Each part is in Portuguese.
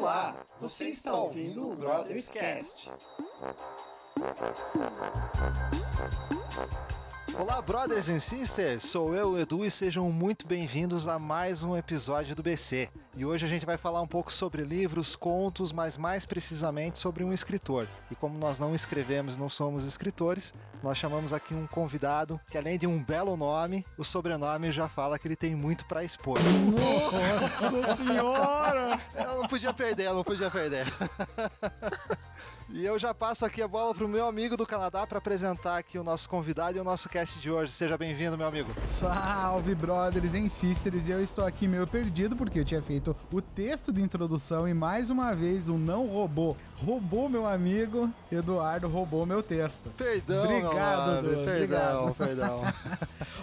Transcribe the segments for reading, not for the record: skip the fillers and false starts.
Olá, você está ouvindo o Brothers Cast. Olá, brothers and sisters, sou eu, Edu, e sejam muito bem-vindos a mais um episódio do BC. E hoje a gente vai falar um pouco sobre livros, contos, mas mais precisamente sobre um escritor. E como nós não escrevemos, não somos escritores, nós chamamos aqui um convidado que, além de um belo nome, o sobrenome já fala que ele tem muito pra expor. Nossa senhora! Eu não podia perder. E eu já passo aqui a bola pro meu amigo do Canadá para apresentar aqui o nosso convidado e o nosso cast de hoje. Seja bem-vindo, meu amigo. Salve, brothers and sisters! E eu estou aqui meio perdido porque eu tinha feito o texto de introdução e mais uma vez o não robô roubou meu amigo Eduardo, roubou meu texto. Perdão, obrigado, Edu. Perdão.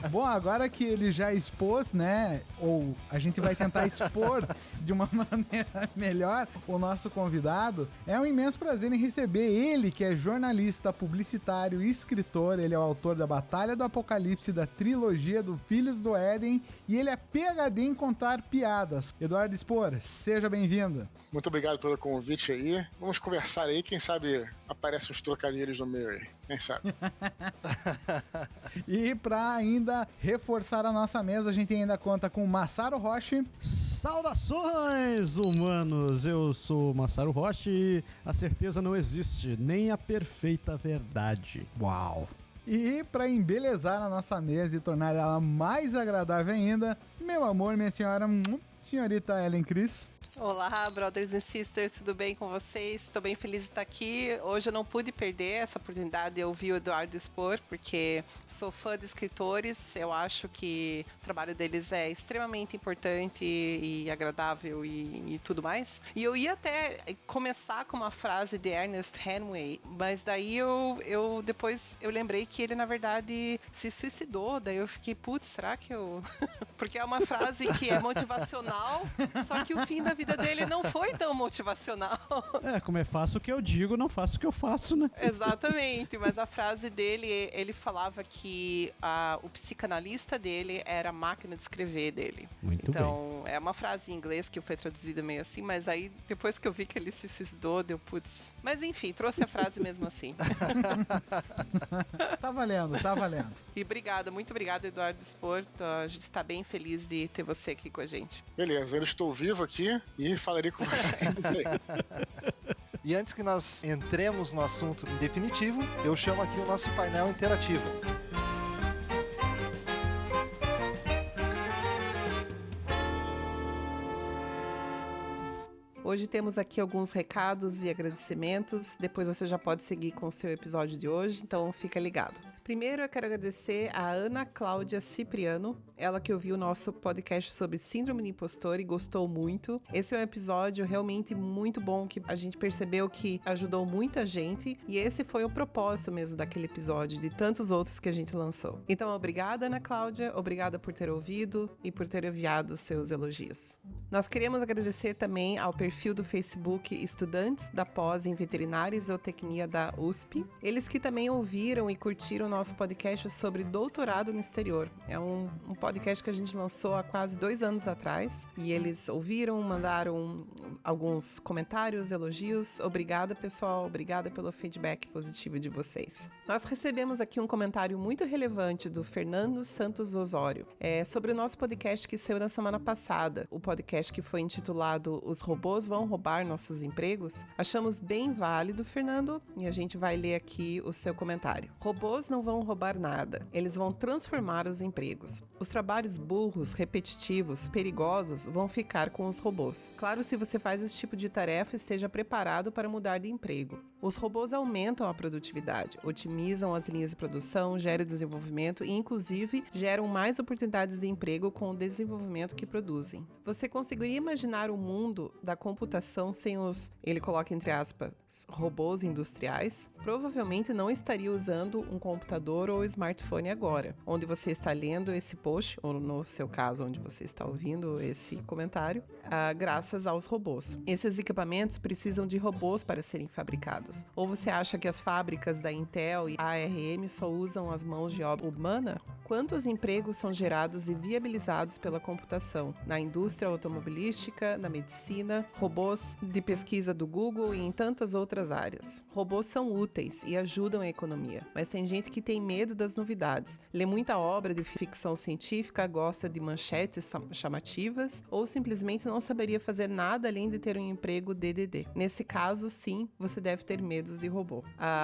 Bom, agora que ele já expôs, né, ou a gente vai tentar expor de uma maneira melhor o nosso convidado, é um imenso prazer em receber ele, que é jornalista, publicitário e escritor. Ele é o autor da Batalha do Apocalipse, da trilogia do Filhos do Éden, e ele é PhD em contar piadas. Eduardo Spor, seja bem-vindo. Muito obrigado pelo convite aí. Vamos conversar aí, quem sabe aparecem uns trocadilhos no meio aí, quem sabe. E para ainda reforçar a nossa mesa, a gente ainda conta com Massaro Roche. Saudações, humanos! Eu sou Massaro Roche e a certeza não existe, nem a perfeita verdade. Uau! E para embelezar a nossa mesa e tornar ela mais agradável ainda, meu amor, minha senhora, senhorita Ellen Cris. Olá, brothers and sisters, tudo bem com vocês? Estou bem feliz de estar aqui. Hoje eu não pude perder essa oportunidade de ouvir o Eduardo expor, porque sou fã de escritores. Eu acho que o trabalho deles é extremamente importante e agradável e tudo mais. E eu ia até começar com uma frase de Ernest Hemingway, mas daí depois eu lembrei que ele, na verdade, se suicidou. Daí eu fiquei, putz, será que eu... Porque é uma frase que é motivacional, só que o fim da vida dele não foi tão motivacional. Como é fácil o que eu digo, não faço o que eu faço, né? Exatamente, mas a frase dele, ele falava que o psicanalista dele era a máquina de escrever dele. Muito então, é uma frase em inglês que foi traduzida meio assim, mas aí, depois que eu vi que ele se suicidou, deu putz. Mas enfim, trouxe a frase mesmo assim. Tá valendo. E muito obrigada, Eduardo Spor. A gente está bem feliz de ter você aqui com a gente. Beleza, eu estou vivo aqui e falarei com vocês. E antes que nós entremos no assunto definitivo, eu chamo aqui o nosso painel interativo. Hoje temos aqui alguns recados e agradecimentos. Depois você já pode seguir com o seu episódio de hoje, então fica ligado. Primeiro eu quero agradecer a Ana Cláudia Cipriano, ela que ouviu o nosso podcast sobre Síndrome do Impostor e gostou muito. Esse é um episódio realmente muito bom, que a gente percebeu que ajudou muita gente, e esse foi o propósito mesmo daquele episódio, de tantos outros que a gente lançou. Então, obrigada, Ana Cláudia, obrigada por ter ouvido e por ter enviado os seus elogios. Nós queremos agradecer também ao perfil do Facebook Estudantes da Pós em Veterinária e Zootecnia da USP, eles que também ouviram e curtiram o nosso podcast sobre doutorado no exterior. É um podcast que a gente lançou há quase 2 anos atrás, e eles ouviram, mandaram alguns comentários, elogios. Obrigada, pessoal, obrigada pelo feedback positivo de vocês. Nós recebemos aqui um comentário muito relevante do Fernando Santos Osório, sobre o nosso podcast que saiu na semana passada, o podcast que foi intitulado Os Robôs Vão Roubar Nossos Empregos. Achamos bem válido, Fernando, e a gente vai ler aqui o seu comentário. Robôs não vão roubar nada, eles vão transformar os empregos. Os trabalhos burros, repetitivos, perigosos vão ficar com os robôs. Claro, se você faz esse tipo de tarefa, esteja preparado para mudar de emprego. Os robôs aumentam a produtividade, otimizam as linhas de produção, geram desenvolvimento e, inclusive, geram mais oportunidades de emprego com o desenvolvimento que produzem. Você conseguiria imaginar o mundo da computação sem os, ele coloca entre aspas, robôs industriais? Provavelmente não estaria usando um computador ou smartphone agora, onde você está lendo esse post, ou no seu caso, onde você está ouvindo esse comentário, graças aos robôs. Esses equipamentos precisam de robôs para serem fabricados. empregados? Ou você acha que as fábricas da Intel e ARM só usam as mãos de obra humana? Quantos empregos são gerados e viabilizados pela computação? Na indústria automobilística, na medicina, robôs de pesquisa do Google e em tantas outras áreas. Robôs são úteis e ajudam a economia, mas tem gente que tem medo das novidades, lê muita obra de ficção científica, gosta de manchetes chamativas ou simplesmente não saberia fazer nada além de ter um emprego DDD. Nesse caso, sim, você deve ter medos de robô.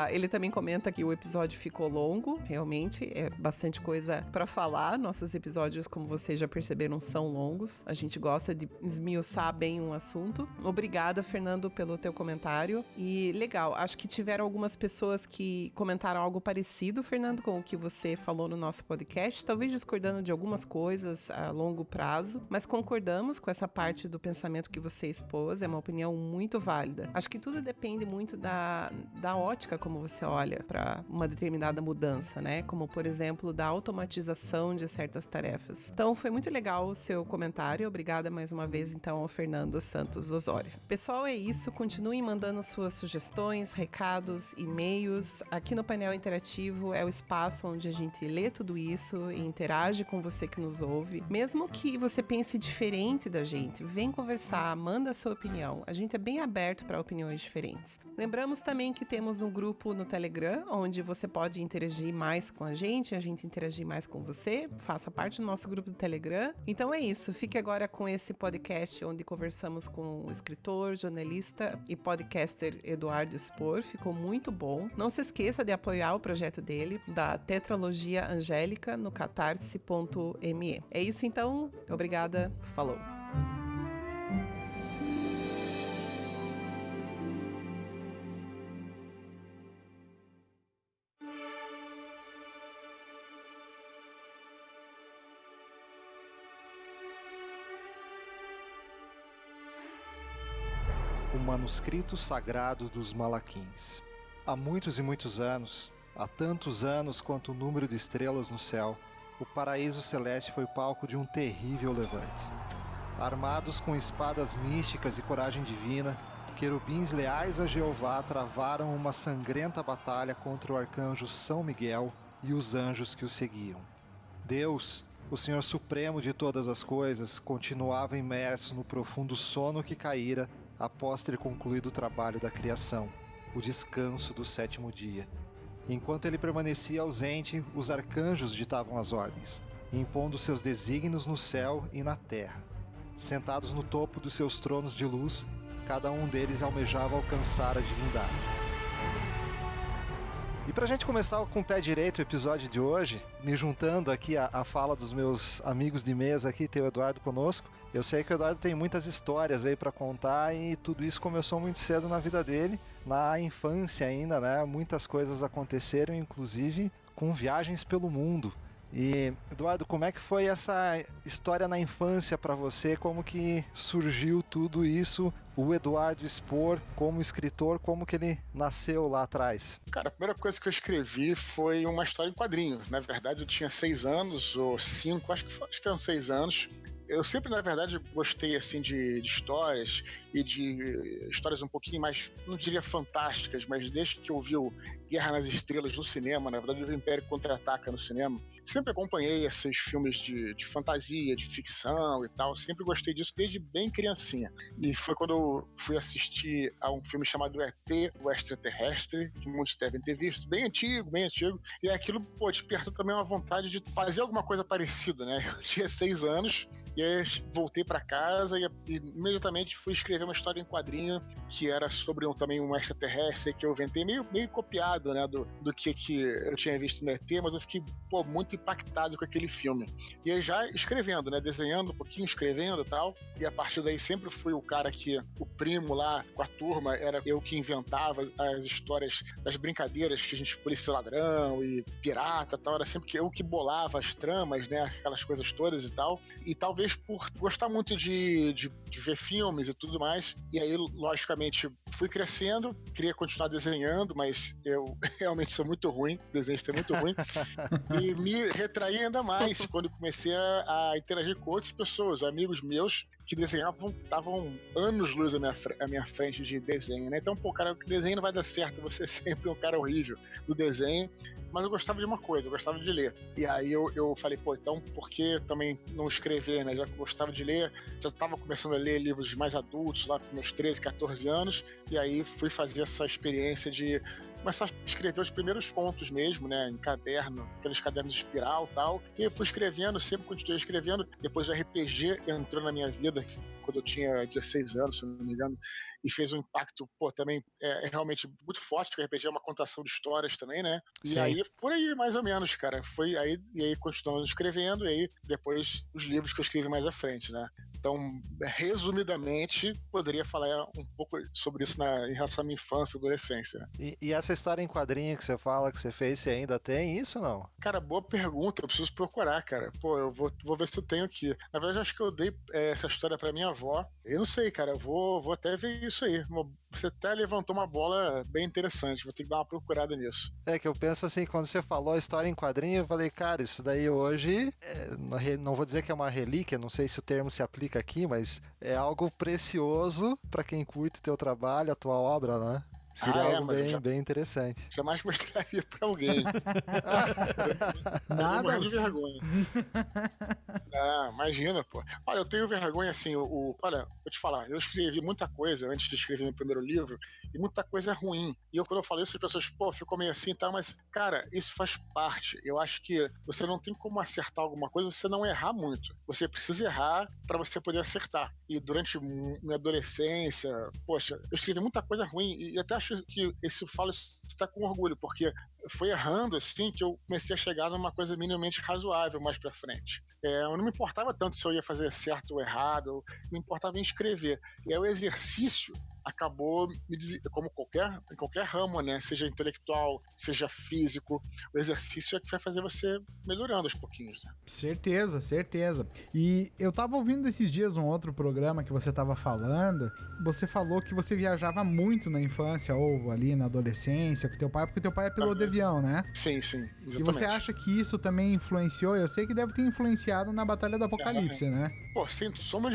Ele também comenta que o episódio ficou longo, realmente, é bastante coisa para falar. Nossos episódios, como vocês já perceberam, são longos. A gente gosta de esmiuçar bem um assunto. Obrigada, Fernando, pelo teu comentário. E legal, acho que tiveram algumas pessoas que comentaram algo parecido, Fernando, com o que você falou no nosso podcast, talvez discordando de algumas coisas a longo prazo, mas concordamos com essa parte do pensamento que você expôs, é uma opinião muito válida. Acho que tudo depende muito da ótica como você olha para uma determinada mudança, né? Como, por exemplo, da automatização de certas tarefas. Então, foi muito legal o seu comentário. Obrigada mais uma vez, então, ao Fernando Santos Osório. Pessoal, é isso. Continuem mandando suas sugestões, recados, e-mails. Aqui no painel interativo é o espaço onde a gente lê tudo isso e interage com você que nos ouve. Mesmo que você pense diferente da gente, vem conversar, manda a sua opinião. A gente é bem aberto para opiniões diferentes. Lembramos também que temos um grupo no Telegram, onde você pode interagir mais com a gente interagir mais com você, faça parte do nosso grupo do Telegram. Então é isso, fique agora com esse podcast onde conversamos com o escritor, jornalista e podcaster Eduardo Spor, ficou muito bom. Não se esqueça de apoiar o projeto dele, da Tetralogia Angélica, no catarse.me. É isso então, obrigada, falou! O manuscrito sagrado dos Malaquins. Há muitos e muitos anos, há tantos anos quanto o número de estrelas no céu, o paraíso celeste foi palco de um terrível levante. Armados com espadas místicas e coragem divina, querubins leais a Jeová travaram uma sangrenta batalha contra o arcanjo São Miguel e os anjos que o seguiam. Deus, o Senhor Supremo de todas as coisas, continuava imerso no profundo sono que caíra após ter concluído o trabalho da criação, o descanso do sétimo dia. Enquanto ele permanecia ausente, os arcanjos ditavam as ordens, impondo seus desígnios no céu e na terra. Sentados no topo dos seus tronos de luz, cada um deles almejava alcançar a divindade. E pra gente começar com o pé direito o episódio de hoje, me juntando aqui à fala dos meus amigos de mesa aqui, tem o Eduardo conosco. Eu sei que o Eduardo tem muitas histórias aí pra contar e tudo isso começou muito cedo na vida dele, na infância ainda, né? Muitas coisas aconteceram, inclusive com viagens pelo mundo. E, Eduardo, como é que foi essa história na infância pra você? Como que surgiu tudo isso? O Eduardo Spor, como escritor, como que ele nasceu lá atrás? Cara, a primeira coisa que eu escrevi foi uma história em quadrinhos. Na verdade, eu tinha 6 anos ou 5, acho que eram 6 anos. Eu sempre, na verdade, gostei assim de histórias e de histórias um pouquinho mais, não diria fantásticas, mas desde que eu vi o Guerra nas Estrelas no cinema, na verdade, o Império Contra-Ataca no cinema, sempre acompanhei esses filmes de fantasia, de ficção e tal, sempre gostei disso desde bem criancinha. E foi quando eu fui assistir a um filme chamado E.T., o Extraterrestre, que muitos devem ter visto, bem antigo, e aquilo, despertou também uma vontade de fazer alguma coisa parecida, né? Eu tinha 6 anos, e aí voltei para casa e imediatamente fui escrever uma história em quadrinho que era sobre também um extraterrestre que eu inventei, meio copiado, né, do que eu tinha visto no ET, mas eu fiquei muito impactado com aquele filme. E aí já escrevendo, né, desenhando um pouquinho, escrevendo e tal, e a partir daí sempre fui o cara que, o primo lá com a turma, era eu que inventava as histórias das brincadeiras que a gente, polícia ladrão e pirata e tal, era sempre eu que bolava as tramas, né, aquelas coisas todas e tal, e talvez por gostar muito de ver filmes e tudo mais, e aí logicamente fui crescendo, queria continuar desenhando, mas eu realmente sou muito ruim, desenhista é muito ruim, e me retraí ainda mais quando comecei a interagir com outras pessoas, amigos meus que desenhavam, estavam anos-luz à minha frente de desenho, né? Então, pô, cara, o desenho não vai dar certo, você é sempre um cara horrível do desenho, mas eu gostava de uma coisa, eu gostava de ler. E aí eu falei, pô, então por que também não escrever, né? Já que eu gostava de ler, já estava começando a ler livros mais adultos, lá com meus 13, 14 anos, e aí fui fazer essa experiência de começar a escrever os primeiros contos mesmo, né, em caderno, aqueles cadernos de espiral e tal, e eu fui escrevendo, sempre continuei escrevendo, depois o RPG entrou na minha vida, quando eu tinha 16 anos, se não me engano, e fez um impacto, pô, também realmente muito forte, porque o RPG é uma contação de histórias também, né, e Sim. aí, por aí, mais ou menos, cara, e aí continuando escrevendo, e aí depois os livros que eu escrevi mais à frente, né. Então, resumidamente, poderia falar um pouco sobre isso em relação à minha infância e adolescência, né. E essa história em quadrinho que você fala que você fez, você ainda tem isso ou não? Cara, boa pergunta, eu preciso procurar, cara. Pô, eu vou ver se eu tenho aqui. Na verdade, acho que eu dei essa história pra minha avó. Eu não sei, cara, eu vou até ver isso aí. Você até levantou uma bola bem interessante, vou ter que dar uma procurada nisso. É que eu penso assim, quando você falou a história em quadrinho, eu falei, cara, isso daí hoje, não vou dizer que é uma relíquia, não sei se o termo se aplica aqui, mas é algo precioso pra quem curte teu trabalho, a tua obra, né? Seria algo bem interessante. Jamais mostraria pra alguém. Nada. De vergonha. Ah, imagina, pô. Olha, eu tenho vergonha assim, olha, vou te falar, eu escrevi muita coisa antes de escrever meu primeiro livro, e muita coisa ruim. E quando eu falo isso, as pessoas, pô, ficou meio assim e tal, mas, cara, isso faz parte. Eu acho que você não tem como acertar alguma coisa se você não errar muito. Você precisa errar pra você poder acertar. E durante minha adolescência, poxa, eu escrevi muita coisa ruim, e até acho que falo isso tá com orgulho, porque foi errando assim que eu comecei a chegar numa coisa minimamente razoável mais pra frente. Eu não me importava tanto se eu ia fazer certo ou errado, eu me importava em escrever. E aí o exercício acabou, como em qualquer ramo, né? Seja intelectual, seja físico, o exercício é que vai fazer você melhorando aos pouquinhos, né? Certeza, certeza. E eu tava ouvindo esses dias um outro programa que você tava falando, você falou que você viajava muito na infância ou ali na adolescência com teu pai, porque teu pai é piloto de avião, né? Sim, exatamente. E você acha que isso também influenciou? Eu sei que deve ter influenciado na Batalha do Apocalipse, né? Pô, sem sombra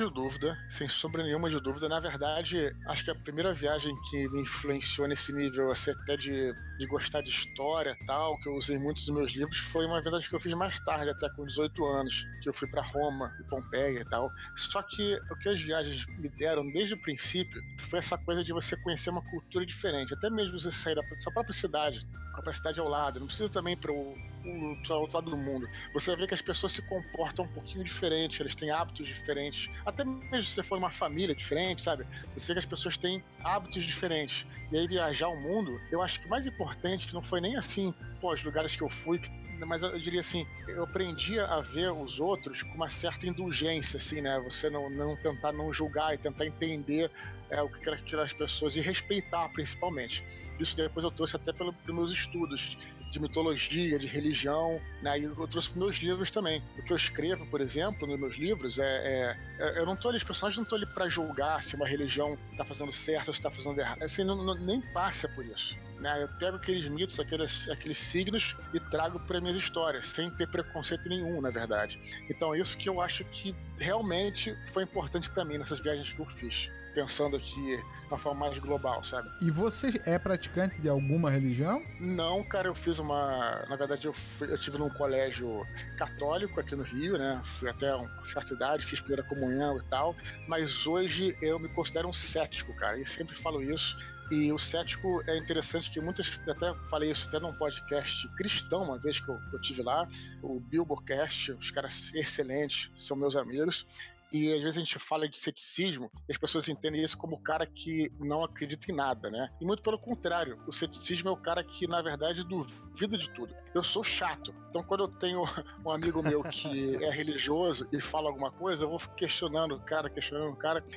nenhuma de dúvida. Na verdade, acho que a primeira viagem que me influenciou nesse nível, assim, até de gostar de história e tal, que eu usei muito nos meus livros, foi uma viagem que eu fiz mais tarde, até com 18 anos, que eu fui pra Roma e Pompeia e tal. Só que o que as viagens me deram desde o princípio foi essa coisa de você conhecer uma cultura diferente, até mesmo você sair da sua própria cidade, a própria cidade ao lado, não precisa também para o outro lado do mundo. Você vai ver que as pessoas se comportam um pouquinho diferente, eles têm hábitos diferentes, até mesmo se você for uma família diferente, sabe? Você vê que as pessoas têm hábitos diferentes. E aí viajar o mundo, eu acho que o mais importante não foi nem assim, pô, os lugares que eu fui, mas eu diria assim, eu aprendi a ver os outros com uma certa indulgência, assim, né? Você não tentar não julgar e tentar entender o que aquelas pessoas e respeitar, principalmente. Isso depois eu trouxe até pelos meus estudos de mitologia, de religião, né? E eu trouxe para meus livros também. O que eu escrevo, por exemplo, nos meus livros eu não tô ali, os personagens não estão ali para julgar se uma religião está fazendo certo ou se está fazendo errado. Assim, nem passa por isso. Né? Eu pego aqueles mitos, aqueles signos e trago para minhas histórias, sem ter preconceito nenhum, na verdade. Então, isso que eu acho que realmente foi importante para mim nessas viagens que eu fiz. Pensando aqui de uma forma mais global, sabe? E você é praticante de alguma religião? Não, cara, eu fiz na verdade, eu tive num colégio católico aqui no Rio, né? Fui até uma certa idade, fiz primeira comunhão e tal, mas hoje eu me considero um cético, cara, e sempre falo isso. E o cético é interessante que eu até falei isso até num podcast cristão, uma vez que eu tive lá, o Billboardcast, os caras excelentes, são meus amigos. E às vezes a gente fala de ceticismo e as pessoas entendem isso como o cara que não acredita em nada, né? E muito pelo contrário, o ceticismo é o cara que, na verdade, duvida de tudo. Eu sou chato, então quando eu tenho um amigo meu que é religioso e fala alguma coisa, eu vou questionando o cara.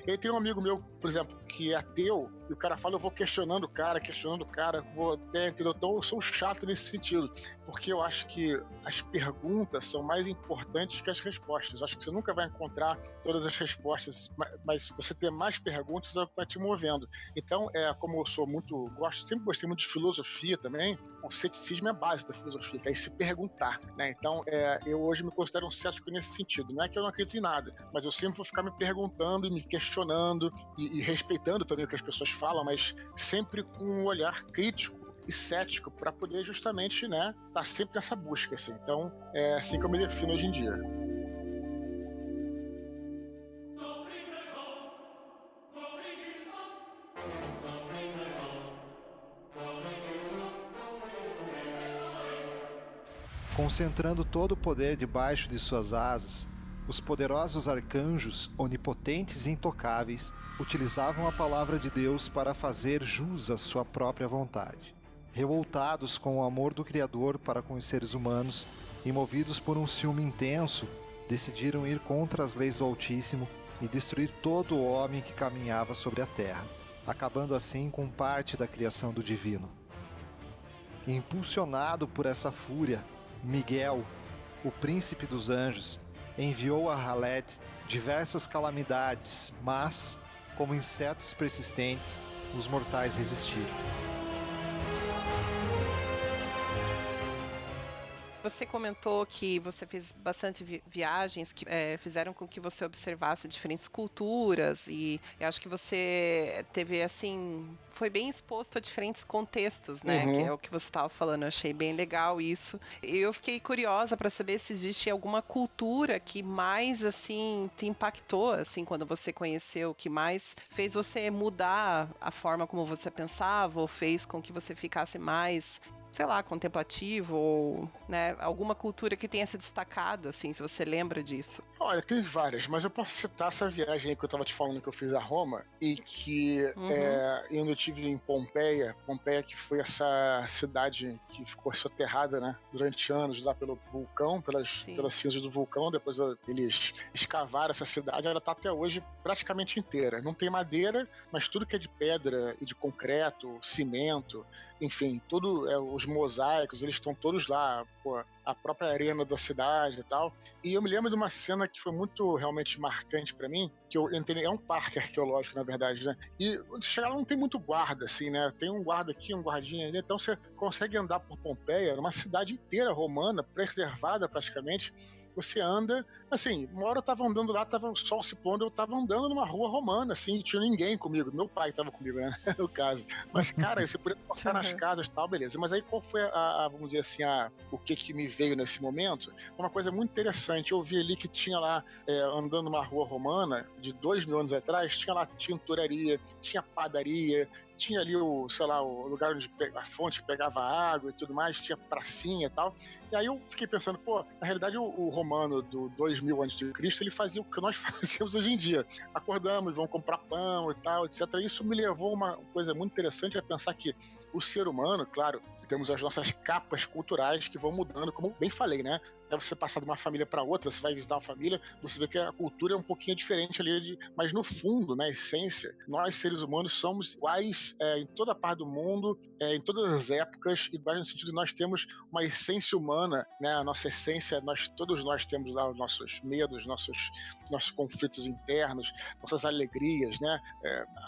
E aí tem um amigo meu, por exemplo, que é ateu, e o cara fala, eu vou questionando o cara, vou até, entendeu? Então eu sou chato nesse sentido, porque eu acho que as perguntas são mais importantes que as respostas. Eu acho que você nunca vai encontrar todas as respostas, mas você ter mais perguntas é o que vai te movendo. Então, como eu sempre gostei muito de filosofia também, o ceticismo é a base da filosofia, que é se perguntar, né? Então, eu hoje me considero um cético nesse sentido. Não é que eu não acredito em nada, mas eu sempre vou ficar me perguntando e me questionando e respeitando também o que as pessoas falam, mas sempre com um olhar crítico e cético para poder justamente, né, estar sempre nessa busca, assim. Então, é assim que eu me defino hoje em dia. Concentrando todo o poder debaixo de suas asas, os poderosos arcanjos, onipotentes e intocáveis, utilizavam a palavra de Deus para fazer jus à sua própria vontade. Revoltados com o amor do Criador para com os seres humanos e movidos por um ciúme intenso, decidiram ir contra as leis do Altíssimo e destruir todo o homem que caminhava sobre a terra, acabando assim com parte da criação do Divino. Impulsionado por essa fúria, Miguel, o príncipe dos anjos, enviou a Haled diversas calamidades, mas, como insetos persistentes, os mortais resistiram. Você comentou que você fez bastante viagens que fizeram com que você observasse diferentes culturas e eu acho que você teve, assim, foi bem exposto a diferentes contextos, né? Uhum. Que é o que você estava falando. Eu achei bem legal isso. Eu fiquei curiosa para saber se existe alguma cultura que mais, assim, te impactou, assim, quando você conheceu, que mais fez você mudar a forma como você pensava ou fez com que você ficasse mais, sei lá, contemplativo ou, né, alguma cultura que tenha se destacado, assim, se você lembra disso. Olha, tem várias, mas eu posso citar essa viagem aí que eu tava te falando que eu fiz a Roma e que eu tive em Pompeia que foi essa cidade que ficou soterrada, né, durante anos lá pelo vulcão, pelas cinzas do vulcão. Depois eles escavaram essa cidade, ela tá até hoje praticamente inteira. Não tem madeira, mas tudo que é de pedra e de concreto, cimento, enfim, tudo, os mosaicos, eles estão todos lá, a própria arena da cidade e tal. E eu me lembro de uma cena que foi muito realmente marcante pra mim, que eu entrei, é um parque arqueológico, na verdade, né? E chegar lá não tem muito guarda, assim, né? Tem um guarda aqui, um guardinha ali, então você consegue andar por Pompeia, uma cidade inteira romana, preservada praticamente. Você anda, assim, uma hora eu tava andando lá, tava o sol se pondo, eu tava andando numa rua romana, assim, não tinha ninguém comigo, meu pai tava comigo, né, no caso. Mas, cara, você podia passar nas casas e tal, beleza. Mas aí qual foi vamos dizer assim, o que me veio nesse momento? Uma coisa muito interessante, eu vi ali que tinha lá, andando numa rua romana, de 2.000 anos atrás, tinha lá tinturaria, tinha padaria, tinha ali o lugar onde a fonte pegava água e tudo mais, tinha pracinha e tal. E aí eu fiquei pensando, na realidade o romano do 2000 a.C., ele fazia o que nós fazemos hoje em dia. Acordamos, vamos comprar pão e tal, etc. Isso me levou a uma coisa muito interessante, a pensar que o ser humano, claro, temos as nossas capas culturais que vão mudando, como bem falei, né? Você passar de uma família para outra, você vai visitar uma família, você vê que a cultura é um pouquinho diferente ali, mas no fundo, na essência, nós seres humanos somos iguais em toda parte do mundo, em todas as épocas, iguais no sentido de nós temos uma essência humana, né? A nossa essência, todos nós temos lá os nossos medos, nossos conflitos internos, nossas alegrias, né?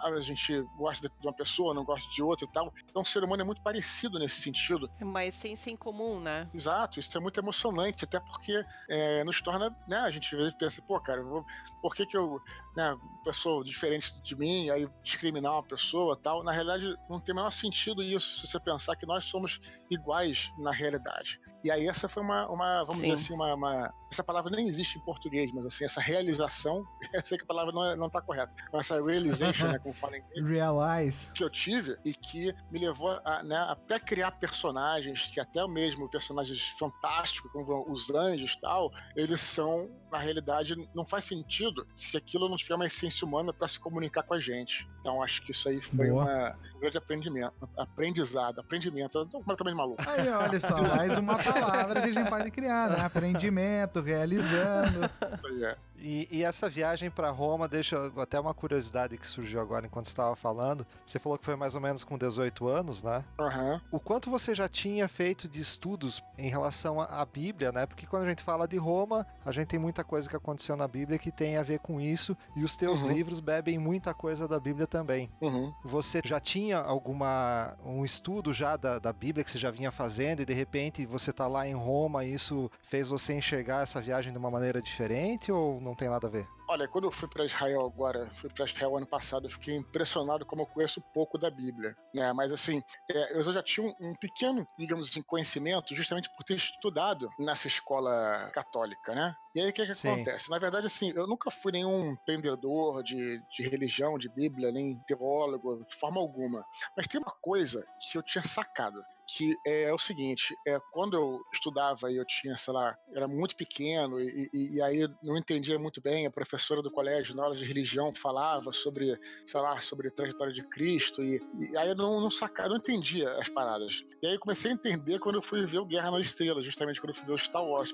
A gente gosta de uma pessoa, não gosta de outra e tal. Então o ser humano é muito parecido nesse sentido. É uma essência em comum, né? Exato, isso é muito emocionante, até porque nos torna, né, a gente às vezes pensa, por que eu, né, pessoa diferente de mim, aí discriminar uma pessoa e tal, na realidade não tem o menor sentido isso, se você pensar que nós somos iguais na realidade. E aí essa foi vamos dizer assim, essa palavra nem existe em português, mas assim, essa realização, eu sei que a palavra não tá correta, mas essa realization, né, como fala em inglês, realize, que eu tive e que me levou até criar personagens, que até mesmo personagens fantásticos, como os anjos e tal, eles são, na realidade, não faz sentido se aquilo não tiver uma essência humana para se comunicar com a gente. Então acho que isso aí foi um grande aprendimento, eu tô completamente maluco. Aí, olha só, mais uma palavra que a gente pode criar, né? Aprendimento, realizando. E essa viagem para Roma, deixa até uma curiosidade que surgiu agora enquanto estava falando. Você falou que foi mais ou menos com 18 anos, né? Aham. O quanto você já tinha feito de estudos em relação à Bíblia, né? Porque quando a gente fala de Roma, a gente tem muita coisa que aconteceu na Bíblia que tem a ver com isso, e os teus livros bebem muita coisa da Bíblia também. Você já tinha um estudo já da Bíblia que você já vinha fazendo, e de repente você tá lá em Roma e isso fez você enxergar essa viagem de uma maneira diferente, ou não tem nada a ver? Olha, quando eu fui para Israel ano passado, eu fiquei impressionado como eu conheço pouco da Bíblia, né? Mas assim, eu já tinha um pequeno, digamos assim, conhecimento justamente por ter estudado nessa escola católica, né? E aí o que acontece? Na verdade, assim, eu nunca fui nenhum entendedor de religião, de Bíblia, nem teólogo, de forma alguma. Mas tem uma coisa que eu tinha sacado, que é o seguinte, quando eu estudava e eu tinha, sei lá, era muito pequeno e aí não entendia muito bem, a professora do colégio, na aula de religião, falava sobre, sei lá, sobre a trajetória de Cristo e aí eu não entendia as paradas. E aí eu comecei a entender quando eu fui ver o Guerra nas Estrelas, justamente quando eu fui ver o Star Wars.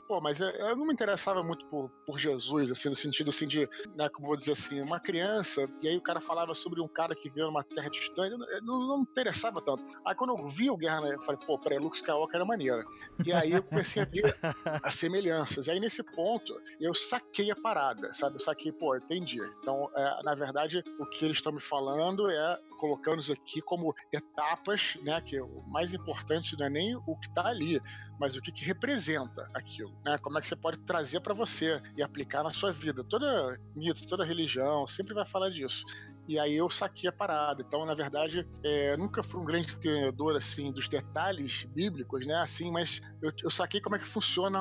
Pô, mas eu não me interessava muito por Jesus, assim, no sentido assim de, né, como vou dizer assim, uma criança, e aí o cara falava sobre um cara que veio numa terra distante, não me interessava tanto. Aí quando eu vi o Guerra, eu falei, pô, peraí, Luke Skywalker era maneiro. E aí eu comecei a ver as semelhanças. E aí nesse ponto, eu saquei a parada, sabe? Eu saquei, pô, entendi. Então, na verdade, o que eles estão me falando é colocando isso aqui como etapas, né? Que o mais importante não é nem o que tá ali, mas o que representa aquilo, né? Como é que você pode trazer para você e aplicar na sua vida. Toda mito, toda religião sempre vai falar disso. E aí eu saquei a parada. Então, na verdade, nunca fui um grande entendedor, assim, dos detalhes bíblicos, né? Assim, mas eu saquei como é que funciona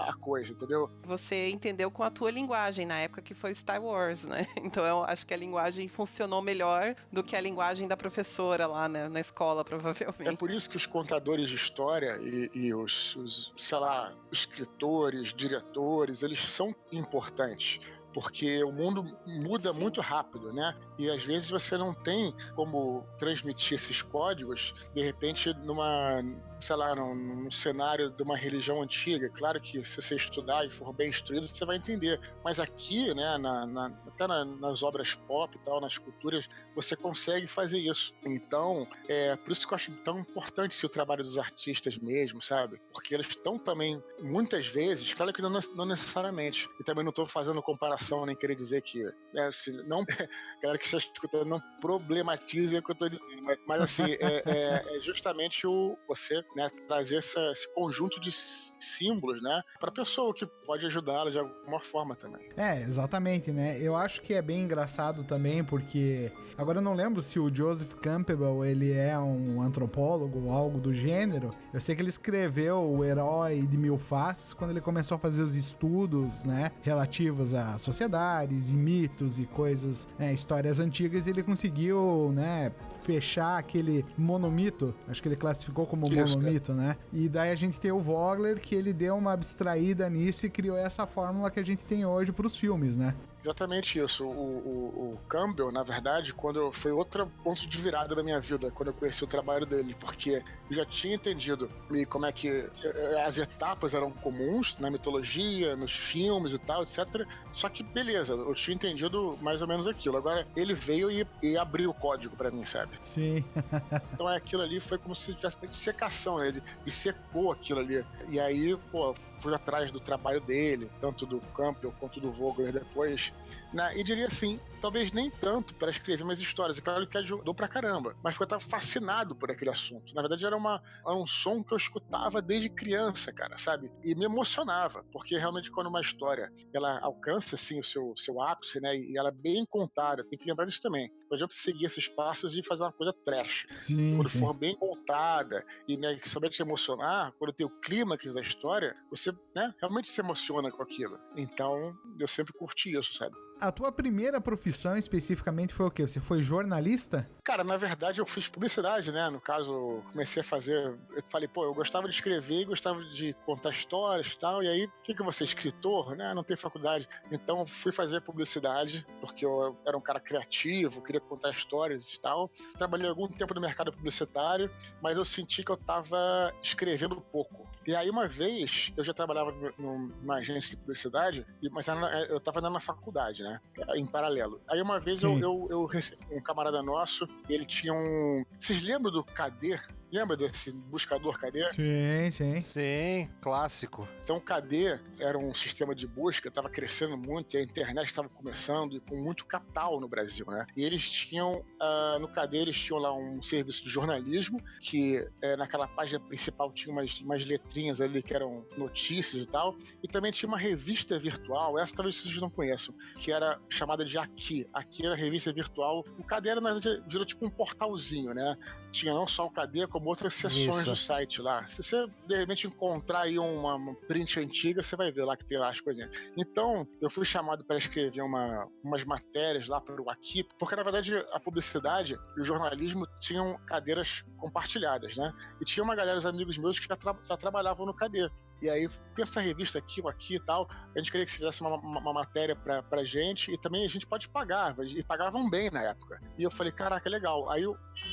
a coisa, entendeu? Você entendeu com a tua linguagem, na época que foi Star Wars, né? Então eu acho que a linguagem funcionou melhor do que a linguagem da professora lá, né? Na escola, provavelmente. É por isso que os contadores de história e os, sei lá, escritores, diretores, eles são importantes. Porque o mundo muda muito rápido, né? E às vezes você não tem como transmitir esses códigos, de repente, num cenário de uma religião antiga. Claro que se você estudar e for bem instruído, você vai entender. Mas aqui, né, até nas obras pop e tal, nas culturas, você consegue fazer isso. Então, por isso que eu acho tão importante o trabalho dos artistas mesmo, sabe? Porque eles estão também, muitas vezes, claro que não necessariamente, e também não estou fazendo comparação, nem querer dizer que, né, não, galera que está escutando, não problematize o que eu estou dizendo, mas assim, é justamente você, né, trazer esse conjunto de símbolos, né, para a pessoa que pode ajudá-la de alguma forma também. Exatamente, né? Eu acho que é bem engraçado também, porque agora eu não lembro se o Joseph Campbell, ele é um antropólogo ou algo do gênero. Eu sei que ele escreveu O Herói de Mil Faces quando ele começou a fazer os estudos, né, relativos a sociedades e mitos e coisas, histórias antigas, e ele conseguiu, né, fechar aquele monomito, acho que ele classificou como monomito, né? E daí a gente tem o Vogler, que ele deu uma abstraída nisso e criou essa fórmula que a gente tem hoje para os filmes, né? Exatamente isso. O Campbell, na verdade, foi outro ponto de virada da minha vida, quando eu conheci o trabalho dele, porque eu já tinha entendido como é que as etapas eram comuns na mitologia, nos filmes e tal, etc. Só que, beleza, eu tinha entendido mais ou menos aquilo. Agora, ele veio e abriu o código pra mim, sabe? Sim. Então aquilo ali foi como se tivesse de secação, né? Ele secou aquilo ali. E aí, pô, fui atrás do trabalho dele, tanto do Campbell quanto do Vogler depois. E diria assim, talvez nem tanto para escrever mais histórias, é claro que ajudou pra caramba, mas porque eu tava fascinado por aquele assunto. Na verdade era um som que eu escutava desde criança, cara, sabe? E me emocionava, porque realmente quando uma história ela alcança assim o seu ápice, né, e ela é bem contada, tem que lembrar disso também. Não adianta seguir esses passos e fazer uma coisa trash. Sim, quando sim. for bem contada e, né, saber te emocionar, quando tem o clímax da história, você, né, realmente se emociona com aquilo. Então, eu sempre curti isso, sabe? A tua primeira profissão especificamente foi o quê? Você foi jornalista? Cara, na verdade eu fiz publicidade, né? No caso, comecei a fazer. Eu falei, pô, eu gostava de escrever e gostava de contar histórias e tal. E aí, o que eu vou ser? Escritor, né? Não tem faculdade. Então fui fazer publicidade, porque eu era um cara criativo, queria contar histórias e tal. Trabalhei algum tempo no mercado publicitário, mas eu senti que eu tava escrevendo pouco. E aí, uma vez, eu já trabalhava numa agência de publicidade, mas eu tava na faculdade, né? Em paralelo. Aí, uma vez, eu recebi um camarada nosso, ele tinha um... Vocês lembram do KD? Lembra desse buscador KD? Sim. Sim, clássico. Então, o KD era um sistema de busca, estava crescendo muito, e a internet estava começando, e com muito capital no Brasil, né? E eles tinham, no KD, eles tinham lá um serviço de jornalismo, que naquela página principal tinha umas letrinhas ali que eram notícias e tal, e também tinha uma revista virtual, essa talvez vocês não conheçam, que era chamada de Aqui. Aqui era a revista virtual. O KD era, na verdade, virou tipo um portalzinho, né? Tinha não só o KD, como outras seções do site lá. Se você, de repente, encontrar aí uma print antiga, você vai ver lá que tem lá as coisinhas. Então, eu fui chamado para escrever umas matérias lá para o Aqui, porque, na verdade, a publicidade e o jornalismo tinham cadeiras compartilhadas, né? E tinha uma galera, os amigos meus, que já trabalhavam no KD. E aí, pensa a revista Aqui, o Aqui e tal, a gente queria que se fizesse uma matéria pra gente, e também a gente pode pagar, e pagavam bem na época. E eu falei, caraca, legal. Aí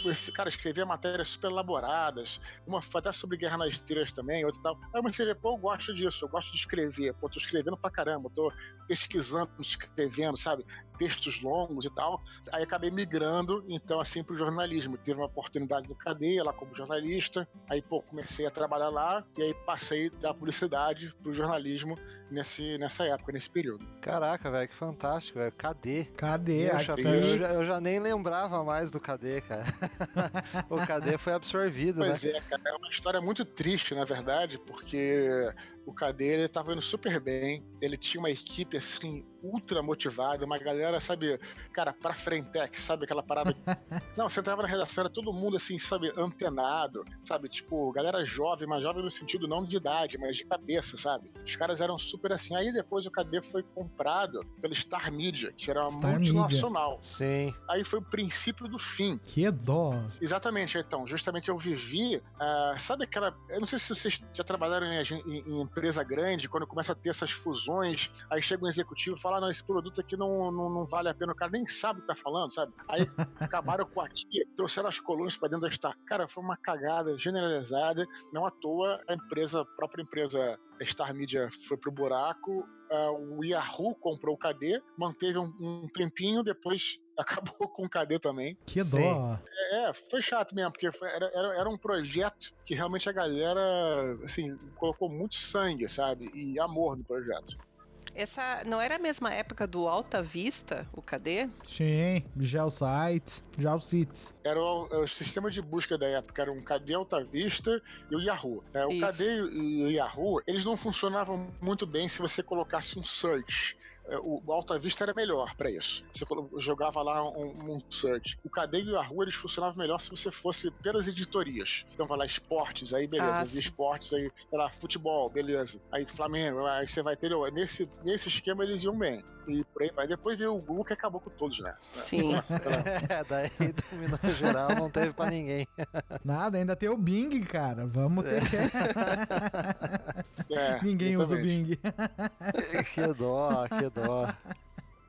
esse cara escrevia matérias super elaboradas, uma até sobre Guerra nas Estrelas também, outra e tal. Aí eu comecei a ver, pô, eu gosto disso, eu gosto de escrever, pô, tô escrevendo pra caramba, tô pesquisando, escrevendo, sabe, textos longos e tal. Aí acabei migrando, então, assim, pro jornalismo. Tive uma oportunidade no KD, lá como jornalista, aí, pô, comecei a trabalhar lá, e aí passei da publicidade pro jornalismo nessa época, nesse período. Caraca, velho, que fantástico, velho. KD? Eu já nem lembrava mais do KD, cara. O KD foi absorvido, pois né? Pois é, cara, é uma história muito triste, na verdade, porque o KD, ele tava indo super bem, ele tinha uma equipe, assim, ultra motivada, uma galera, sabe, cara, pra frentex, sabe, aquela parada... Não, você entrava na redação, era todo mundo, assim, sabe, antenado, sabe, tipo, galera jovem, mas jovem no sentido não de idade, mas de cabeça, sabe? Os caras eram super assim. Aí depois o KD foi comprado pela Star Media, que era uma multinacional. Sim. Aí foi o princípio do fim. Que dó. Exatamente, então, justamente eu vivi, sabe aquela... Eu não sei se vocês já trabalharam em empresa grande, quando começa a ter essas fusões, aí chega um executivo e fala, não, esse produto aqui não vale a pena, o cara nem sabe o que tá falando, sabe? Aí acabaram com Aqui, trouxeram as colunas pra dentro da Star. Cara, foi uma cagada generalizada, não à toa a própria empresa Star Media foi pro buraco, o Yahoo comprou o KD, manteve um tempinho, depois acabou com o KD também. Que dó. Foi chato mesmo, porque era um projeto que realmente a galera, assim, colocou muito sangue, sabe, e amor no projeto. Essa não era a mesma época do Alta Vista, o KD? Sim, GeoSites. Era o sistema de busca da época, era um KD Alta Vista e o Yahoo. O KD e o Yahoo, eles não funcionavam muito bem se você colocasse um search. O Alta Vista era melhor para isso. Você jogava lá um search. O KD e o Yahoo, eles funcionavam melhor se você fosse pelas editorias. Então vai lá, esportes, aí beleza. Esportes, aí vai lá, futebol, beleza. Aí Flamengo, aí você vai ter... Nesse esquema eles iam bem. E por aí vai. Depois veio o Google que acabou com todos, né? Sim. Daí dominou geral, não teve pra ninguém. Nada, ainda tem o Bing, cara. Vamos ter que... Ninguém usa o Bing. Que dó.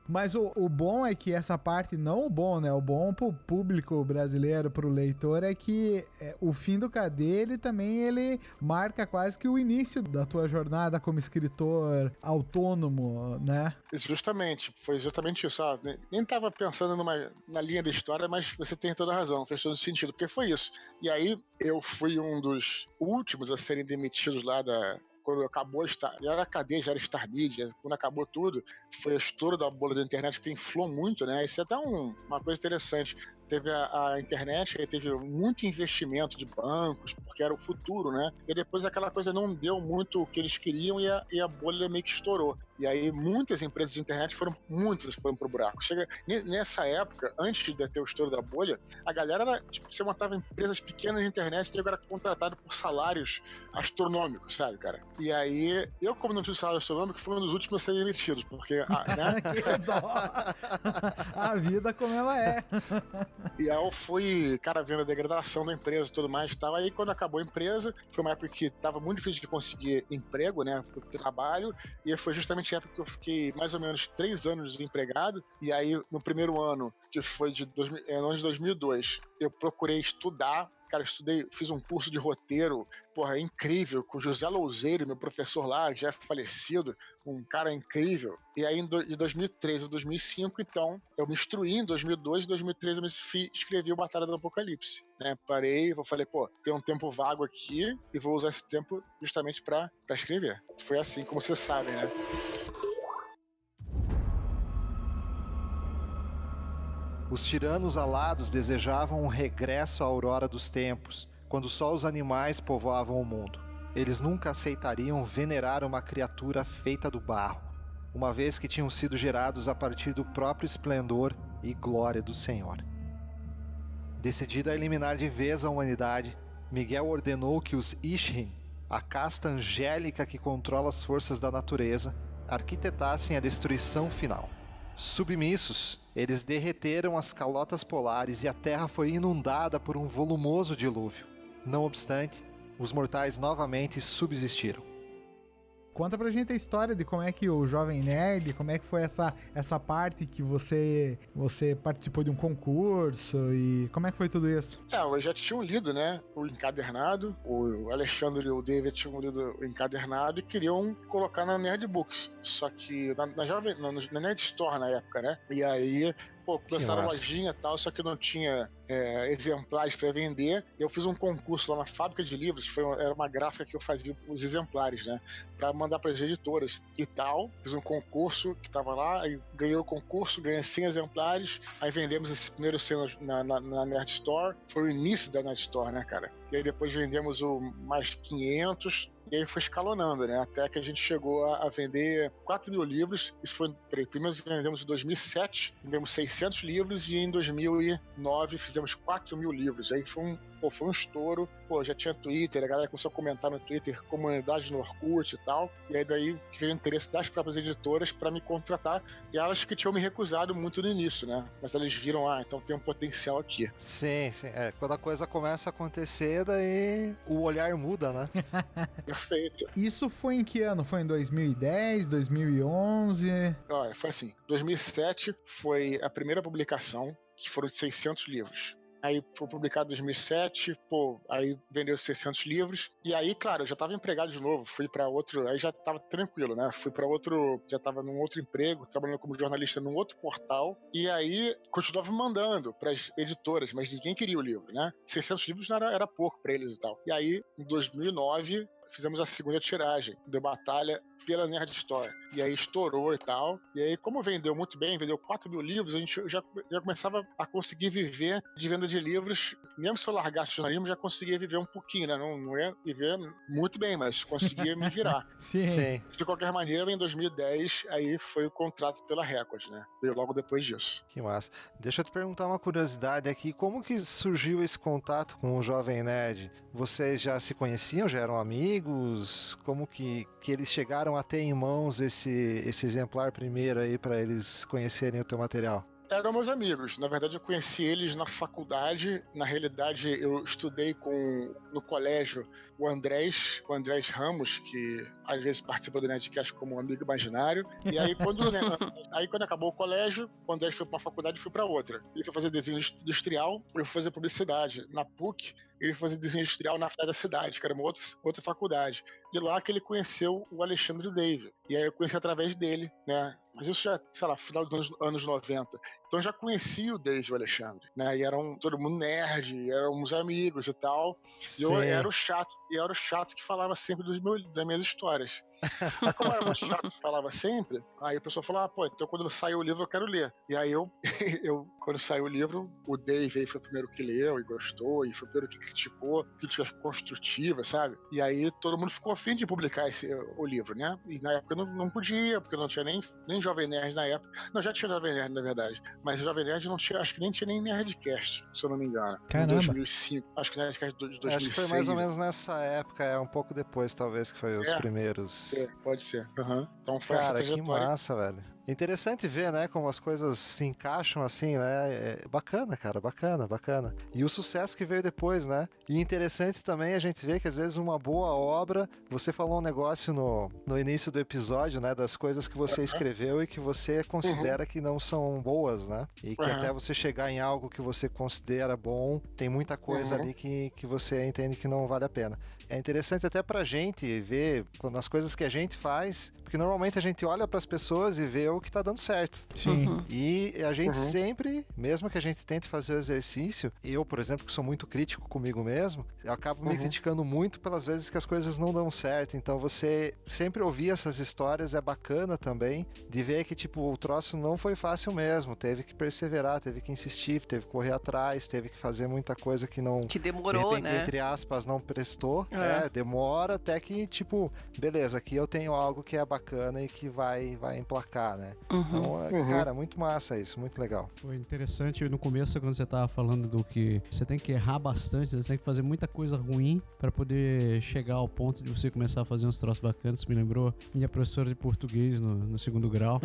Mas o bom é que essa parte, não o bom, né? O bom pro público brasileiro, pro leitor, é que o fim do KD, ele marca quase que o início da tua jornada como escritor autônomo, né? Justamente, foi exatamente isso. Nem tava pensando na linha da história, mas você tem toda a razão, fez todo sentido, porque foi isso. E aí, eu fui um dos últimos a serem demitidos lá quando acabou já era KD, já era Star Media, quando acabou tudo, foi o estouro da bolha da internet, que inflou muito, né? Isso é até uma coisa interessante. Teve a internet, aí teve muito investimento de bancos, porque era o futuro, né? E depois aquela coisa não deu muito o que eles queriam e a bolha meio que estourou. E aí muitas empresas de internet foram pro buraco. Nessa época, antes de ter o estouro da bolha, a galera era, tipo, você montava empresas pequenas de internet e era contratado por salários astronômicos, sabe, cara? E aí, eu como não tinha salário astronômico, fui um dos últimos a ser demitidos, porque... né? Que dó! A vida como ela é. E aí eu fui, cara, vendo a degradação da empresa e tudo mais e tal. Aí quando acabou a empresa, foi uma época que tava muito difícil de conseguir emprego, né, pro trabalho. E foi justamente a época que eu fiquei mais ou menos 3 anos desempregado. E aí, no primeiro ano, que foi ano de 2002, eu procurei estudar. Cara, estudei, fiz um curso de roteiro, porra, incrível, com o José Louzeiro, meu professor lá, já é falecido, um cara incrível. E aí, de 2003 a 2005, então, eu me instruí em 2002, em 2003 eu me escrevi o Batalha do Apocalipse, né? Parei, falei, pô, tem um tempo vago aqui e vou usar esse tempo justamente pra escrever. Foi assim, como vocês sabem, né? Os tiranos alados desejavam um regresso à aurora dos tempos, quando só os animais povoavam o mundo. Eles nunca aceitariam venerar uma criatura feita do barro, uma vez que tinham sido gerados a partir do próprio esplendor e glória do Senhor. Decidido a eliminar de vez a humanidade, Miguel ordenou que os Ishin, a casta angélica que controla as forças da natureza, arquitetassem a destruição final. Submissos, eles derreteram as calotas polares e a Terra foi inundada por um volumoso dilúvio. Não obstante, os mortais novamente subsistiram. Conta pra gente a história de como é que o Jovem Nerd, como é que foi essa parte que você participou de um concurso e como é que foi tudo isso? Eu já tinham lido, né, o encadernado, o Alexandre e o David tinham lido o encadernado e queriam colocar na Nerd Books, só que na Nerd Store na época, né, e aí... Pô, começaram a lojinha e tal, só que não tinha exemplares para vender. Eu fiz um concurso lá na fábrica de livros, era uma gráfica que eu fazia os exemplares, né? Para mandar para as editoras e tal. Fiz um concurso que tava lá, aí ganhei o concurso, ganhei 100 exemplares, aí vendemos esse primeiro selo na Nerd Store. Foi o início da Nerd Store, né, cara? E aí depois vendemos mais 500. E aí foi escalonando, né? Até que a gente chegou a vender 4.000 livros. Isso foi... Primeiro vendemos em 2007, vendemos 600 livros e em 2009 fizemos 4.000 livros. Aí foi um estouro. Pô, já tinha Twitter, a galera começou a comentar no Twitter, comunidade no Orkut e tal. E aí daí veio o interesse das próprias editoras para me contratar. E elas que tinham me recusado muito no início, né? Mas eles viram, então tem um potencial aqui. Sim. Quando a coisa começa a acontecer, daí o olhar muda, né? Perfeito. Isso foi em que ano? Foi em 2010, 2011? Olha, foi assim, 2007 foi a primeira publicação, que foram 600 livros. Aí foi publicado em 2007, aí vendeu 600 livros. E aí, claro, eu já estava empregado de novo, fui para outro, aí já estava tranquilo, né? Fui para outro, já estava num outro emprego, trabalhando como jornalista num outro portal. E aí, continuava mandando para as editoras, mas ninguém queria o livro, né? 600 livros não era pouco para eles e tal. E aí, em 2009... fizemos a segunda tiragem de Batalha pela Nerd Store. E aí estourou e tal. E aí, como vendeu muito bem, vendeu 4.000 livros, a gente já começava a conseguir viver de venda de livros. Mesmo se eu largasse o jornalismo, já conseguia viver um pouquinho, né? Não ia viver muito bem, mas conseguia me virar. Sim. De qualquer maneira, em 2010, aí foi o contrato pela Record, né? Veio logo depois disso. Que massa. Deixa eu te perguntar uma curiosidade aqui. Como que surgiu esse contato com o Jovem Nerd? Vocês já se conheciam? Já eram amigos? Como que eles chegaram a ter em mãos esse exemplar primeiro aí para eles conhecerem o teu material? Eram meus amigos. Na verdade, eu conheci eles na faculdade. Na realidade, eu estudei no colégio o Andrés Ramos, que às vezes participa do Nerdcast como um amigo imaginário. E aí, quando acabou o colégio, o Andrés foi para uma faculdade e foi para outra. Ele foi fazer desenho industrial, eu fui fazer publicidade na PUC. Ele foi fazer desenho industrial na Fé da Cidade, que era uma outra faculdade. E lá que ele conheceu o Alexandre Dave. E aí eu conheci através dele, né? Mas isso já, sei lá, final dos anos 90. Então eu já conhecia o Dave e o Alexandre, né? E eram todo mundo nerd, éramos amigos e tal. E eu era o chato que falava sempre das minhas histórias. Mas como era muito chato que falava sempre, aí a pessoa falava, então quando sair o livro eu quero ler. E aí eu quando saiu o livro, o Dave aí foi o primeiro que leu e gostou, e foi o primeiro que criticou, crítica construtiva, sabe? E aí todo mundo ficou afim de publicar o livro, né? E na época eu não podia, porque eu não tinha nem Jovem Nerd na época. Não, já tinha Jovem Nerd, na verdade. Mas o Jovem Nerd não tinha, acho que nem tinha nem Nerdcast, se eu não me engano. Caramba. Em 2005. Acho que Nerdcast de 2006. Acho que foi mais ou menos nessa época, um pouco depois, talvez, que foi os primeiros. Pode ser. Uhum. Então foi essa Cara, que trajetória. massa, velho. É interessante ver, né, como as coisas se encaixam assim, né? É bacana, cara, bacana. E o sucesso que veio depois, né? E interessante também a gente ver que às vezes uma boa obra, você falou um negócio no início do episódio, né, das coisas que você escreveu e que você considera que não são boas, né? E que até você chegar em algo que você considera bom, tem muita coisa ali que você entende que não vale a pena. É interessante até pra gente ver nas coisas que a gente faz, porque normalmente a gente olha pras pessoas e vê o que tá dando certo. Sim. E a gente sempre, mesmo que a gente tente fazer o exercício, eu, por exemplo, que sou muito crítico comigo mesmo, eu acabo me criticando muito pelas vezes que as coisas não dão certo. Então você sempre ouvir essas histórias é bacana também, de ver que tipo, o troço não foi fácil mesmo, teve que perseverar, teve que insistir, teve que correr atrás, teve que fazer muita coisa que não... Que demorou, de repente, né? entre aspas, não prestou. É. Demora até que, tipo, beleza, aqui eu tenho algo que é bacana e que vai emplacar, né? Então, cara, muito massa isso, muito legal. Foi interessante no começo, quando você tava falando do que você tem que errar bastante, você tem que fazer muita coisa ruim pra poder chegar ao ponto de você começar a fazer uns troços bacanas. Me lembrou minha professora de português no 2º grau.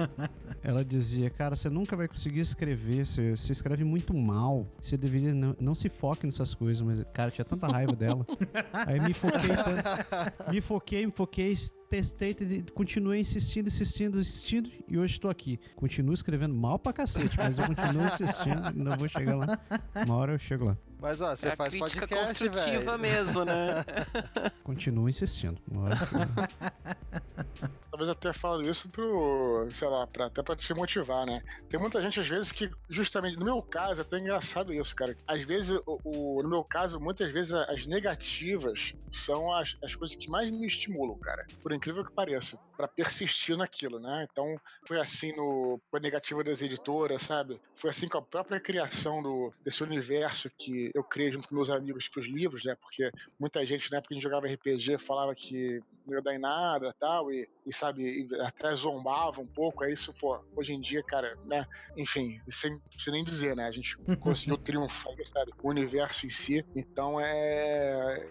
Ela dizia, cara, você nunca vai conseguir escrever, você escreve muito mal, você deveria, não se foque nessas coisas, mas, cara, tinha tanta raiva dela. Aí me foquei, testei, continuei insistindo, e hoje estou aqui. Continuo escrevendo mal pra cacete, mas eu continuo insistindo, ainda vou chegar lá. Uma hora eu chego lá. Mas ó, você faz crítica podcast, construtiva velho. mesmo, né? Continuo insistindo. Uma hora eu chego lá. Talvez eu até falo isso pro, sei lá, até pra te motivar, né? Tem muita gente, às vezes, que justamente, no meu caso, é até engraçado isso, cara. Às vezes, no meu caso, muitas vezes as negativas são as coisas que mais me estimulam, cara. Por incrível que pareça. Pra persistir naquilo, né? Então, foi assim com a negativa das editoras, sabe? Foi assim com a própria criação desse universo que eu criei junto com meus amigos pros livros, né? Porque muita gente, na época que a gente jogava RPG, falava que não ia dar em nada tal, e sabe, e até zombava um pouco. Aí isso, pô, hoje em dia, cara, né? Enfim, sem nem dizer, né? A gente conseguiu triunfar, sabe? O universo em si. Então,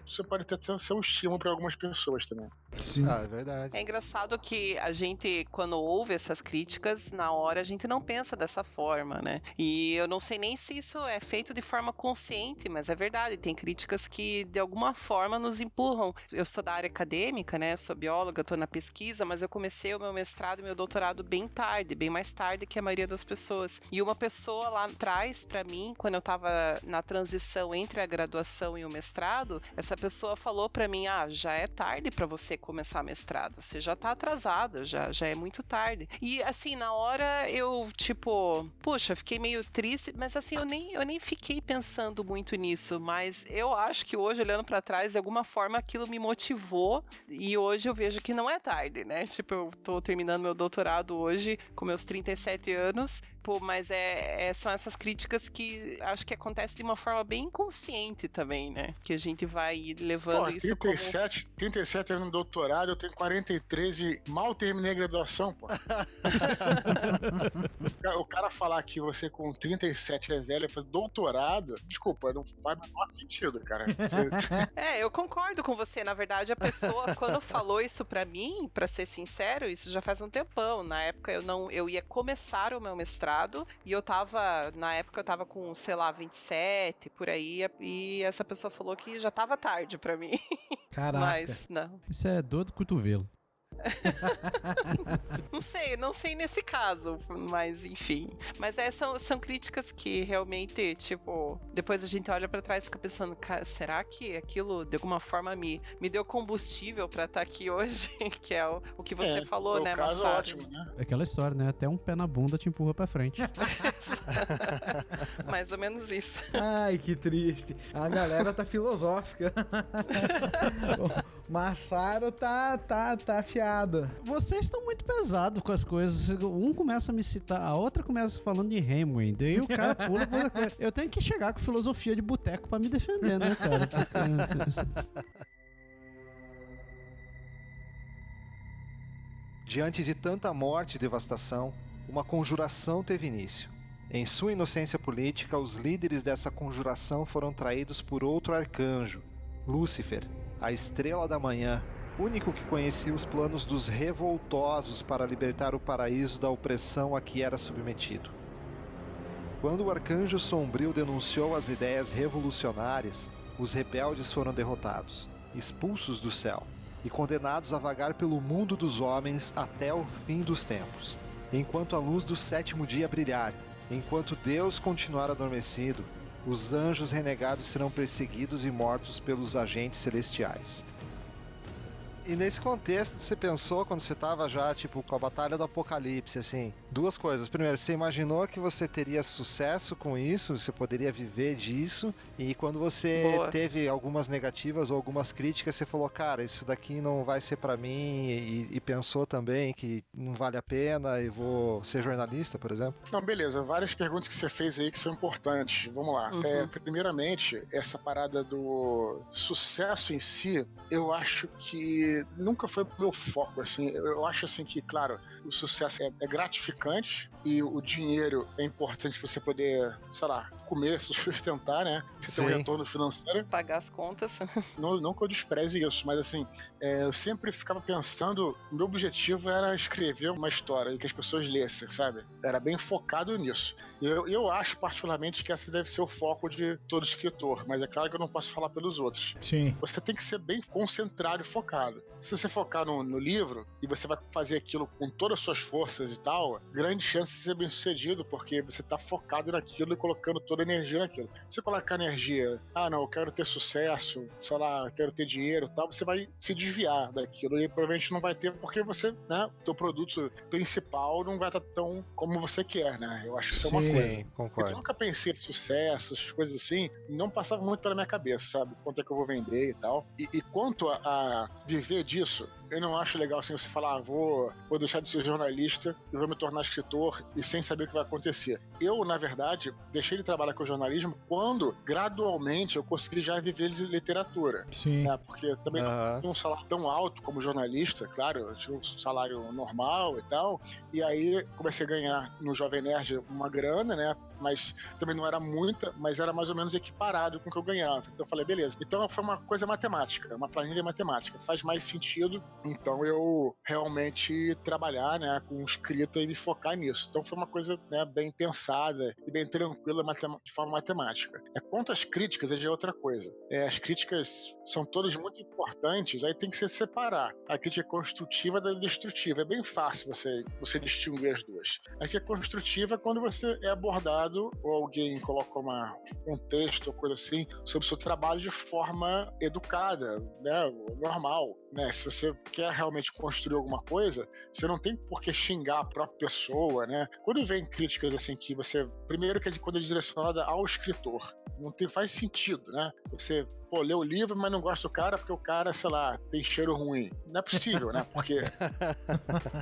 isso pode até ser um estímulo pra algumas pessoas também. Sim. Ah, é verdade. É engraçado que a gente, quando ouve essas críticas, na hora a gente não pensa dessa forma, né? E eu não sei nem se isso é feito de forma consciente, mas é verdade, tem críticas que de alguma forma nos empurram. Eu sou da área acadêmica, né? Eu sou bióloga, tô na pesquisa, mas eu comecei o meu mestrado e meu doutorado bem tarde, bem mais tarde que a maioria das pessoas. E uma pessoa lá atrás, pra mim, quando eu tava na transição entre a graduação e o mestrado, essa pessoa falou pra mim, já é tarde pra você começar mestrado, você já tá atrasado, já é muito tarde. E assim, na hora eu, tipo, puxa, fiquei meio triste, mas assim, eu nem fiquei pensando muito nisso, mas eu acho que hoje, olhando pra trás, de alguma forma aquilo me motivou e hoje eu vejo que não é tarde, né? Tipo, eu tô terminando meu doutorado hoje com meus 37 anos, mas são essas críticas que acho que acontecem de uma forma bem inconsciente também, né? Que a gente vai levando isso 37 anos no doutorado, eu tenho 43 e mal terminei a graduação, pô. O cara falar que você com 37 é velho e faz doutorado, desculpa, não faz o menor sentido, cara. Eu concordo com você. Na verdade, a pessoa, quando falou isso pra mim, pra ser sincero, isso já faz um tempão. Na época eu ia começar o meu mestrado e na época eu tava com, sei lá, 27, por aí, e essa pessoa falou que já tava tarde pra mim. Caraca. Mas, não. Isso é dor do cotovelo. Não sei nesse caso, mas enfim. Mas são críticas que realmente, tipo, depois a gente olha pra trás e fica pensando, será que aquilo de alguma forma me deu combustível pra estar aqui hoje? Que é o que você falou, né, caso, Massaro? ótimo, né? É aquela história, né? Até um pé na bunda te empurra pra frente. Mais ou menos isso. Ai, que triste. A galera tá filosófica. O Massaro tá afiado. Vocês estão muito pesados com as coisas. Um começa a me citar, a outra começa falando de Hemingway. Daí o cara pula por outra coisa. Eu tenho que chegar com filosofia de boteco pra me defender, né, cara? Diante de tanta morte e devastação, uma conjuração teve início. Em sua inocência política, os líderes dessa conjuração foram traídos por outro arcanjo, Lúcifer, a estrela da manhã, único que conhecia os planos dos revoltosos para libertar o paraíso da opressão a que era submetido. Quando o Arcanjo Sombrio denunciou as ideias revolucionárias, os rebeldes foram derrotados, expulsos do céu e condenados a vagar pelo mundo dos homens até o fim dos tempos. Enquanto a luz do sétimo dia brilhar, enquanto Deus continuar adormecido, os anjos renegados serão perseguidos e mortos pelos agentes celestiais. E nesse contexto, você pensou, quando você estava já, tipo, com a Batalha do Apocalipse, assim, duas coisas. Primeiro, você imaginou que você teria sucesso com isso, você poderia viver disso, e quando você teve algumas negativas ou algumas críticas, você falou, cara, isso daqui não vai ser pra mim, e pensou também que não vale a pena e vou ser jornalista, por exemplo? Não, beleza. Várias perguntas que você fez aí que são importantes. Vamos lá. Primeiramente, essa parada do sucesso em si, eu acho que nunca foi o meu foco, assim. Eu acho, assim, que, claro, o sucesso é gratificante e o dinheiro é importante pra você poder, sei lá, comer, se sustentar, né? Você ter um retorno financeiro. Pagar as contas. Não que eu despreze isso, mas, assim, eu sempre ficava pensando, o meu objetivo era escrever uma história e que as pessoas lessem, sabe? Era bem focado nisso. Eu acho, particularmente, que esse deve ser o foco de todo escritor, mas é claro que eu não posso falar pelos outros. Sim. Você tem que ser bem concentrado e focado. Se você focar no livro e você vai fazer aquilo com todas as suas forças e tal, grande chance de ser bem sucedido, porque você tá focado naquilo e colocando toda a energia naquilo. Se você colocar energia, não, eu quero ter sucesso, sei lá, eu quero ter dinheiro e tal, você vai se desviar daquilo e provavelmente não vai ter, porque você, né, teu produto principal não vai estar tão como você quer, né? Eu acho que isso é uma coisa. Sim, concordo. Eu nunca pensei em sucesso, essas coisas assim, não passava muito pela minha cabeça, sabe? Quanto é que eu vou vender e tal. E quanto a viver disso, eu não acho legal assim você falar, vou deixar de ser jornalista e vou me tornar escritor e sem saber o que vai acontecer. Eu, na verdade, deixei de trabalhar com jornalismo quando, gradualmente, eu consegui já viver de literatura. Sim. Né? Porque eu também não tinha um salário tão alto como jornalista, claro, eu tinha um salário normal e tal, e aí comecei a ganhar no Jovem Nerd uma grana, né? Mas também não era muita, mas era mais ou menos equiparado com o que eu ganhava. Então eu falei, beleza. Então foi uma coisa matemática, uma planilha matemática. Faz mais sentido, então eu realmente trabalhar, né, com escrita e me focar nisso. Então foi uma coisa, né, bem pensada e bem tranquila de forma matemática. Quanto às críticas, já é outra coisa. As críticas são todas muito importantes, aí tem que se separar. A crítica construtiva da destrutiva. É bem fácil você distinguir as duas. A crítica construtiva é quando você é abordado ou alguém coloca um texto ou coisa assim sobre o seu trabalho de forma educada, né, normal, né? Se você quer realmente construir alguma coisa, você não tem por que xingar a própria pessoa, né? Quando vem críticas assim que você, primeiro que quando é direcionada ao escritor, faz sentido, né? Você, lê o livro, mas não gosta do cara porque o cara, sei lá, tem cheiro ruim. Não é possível, né? Porque...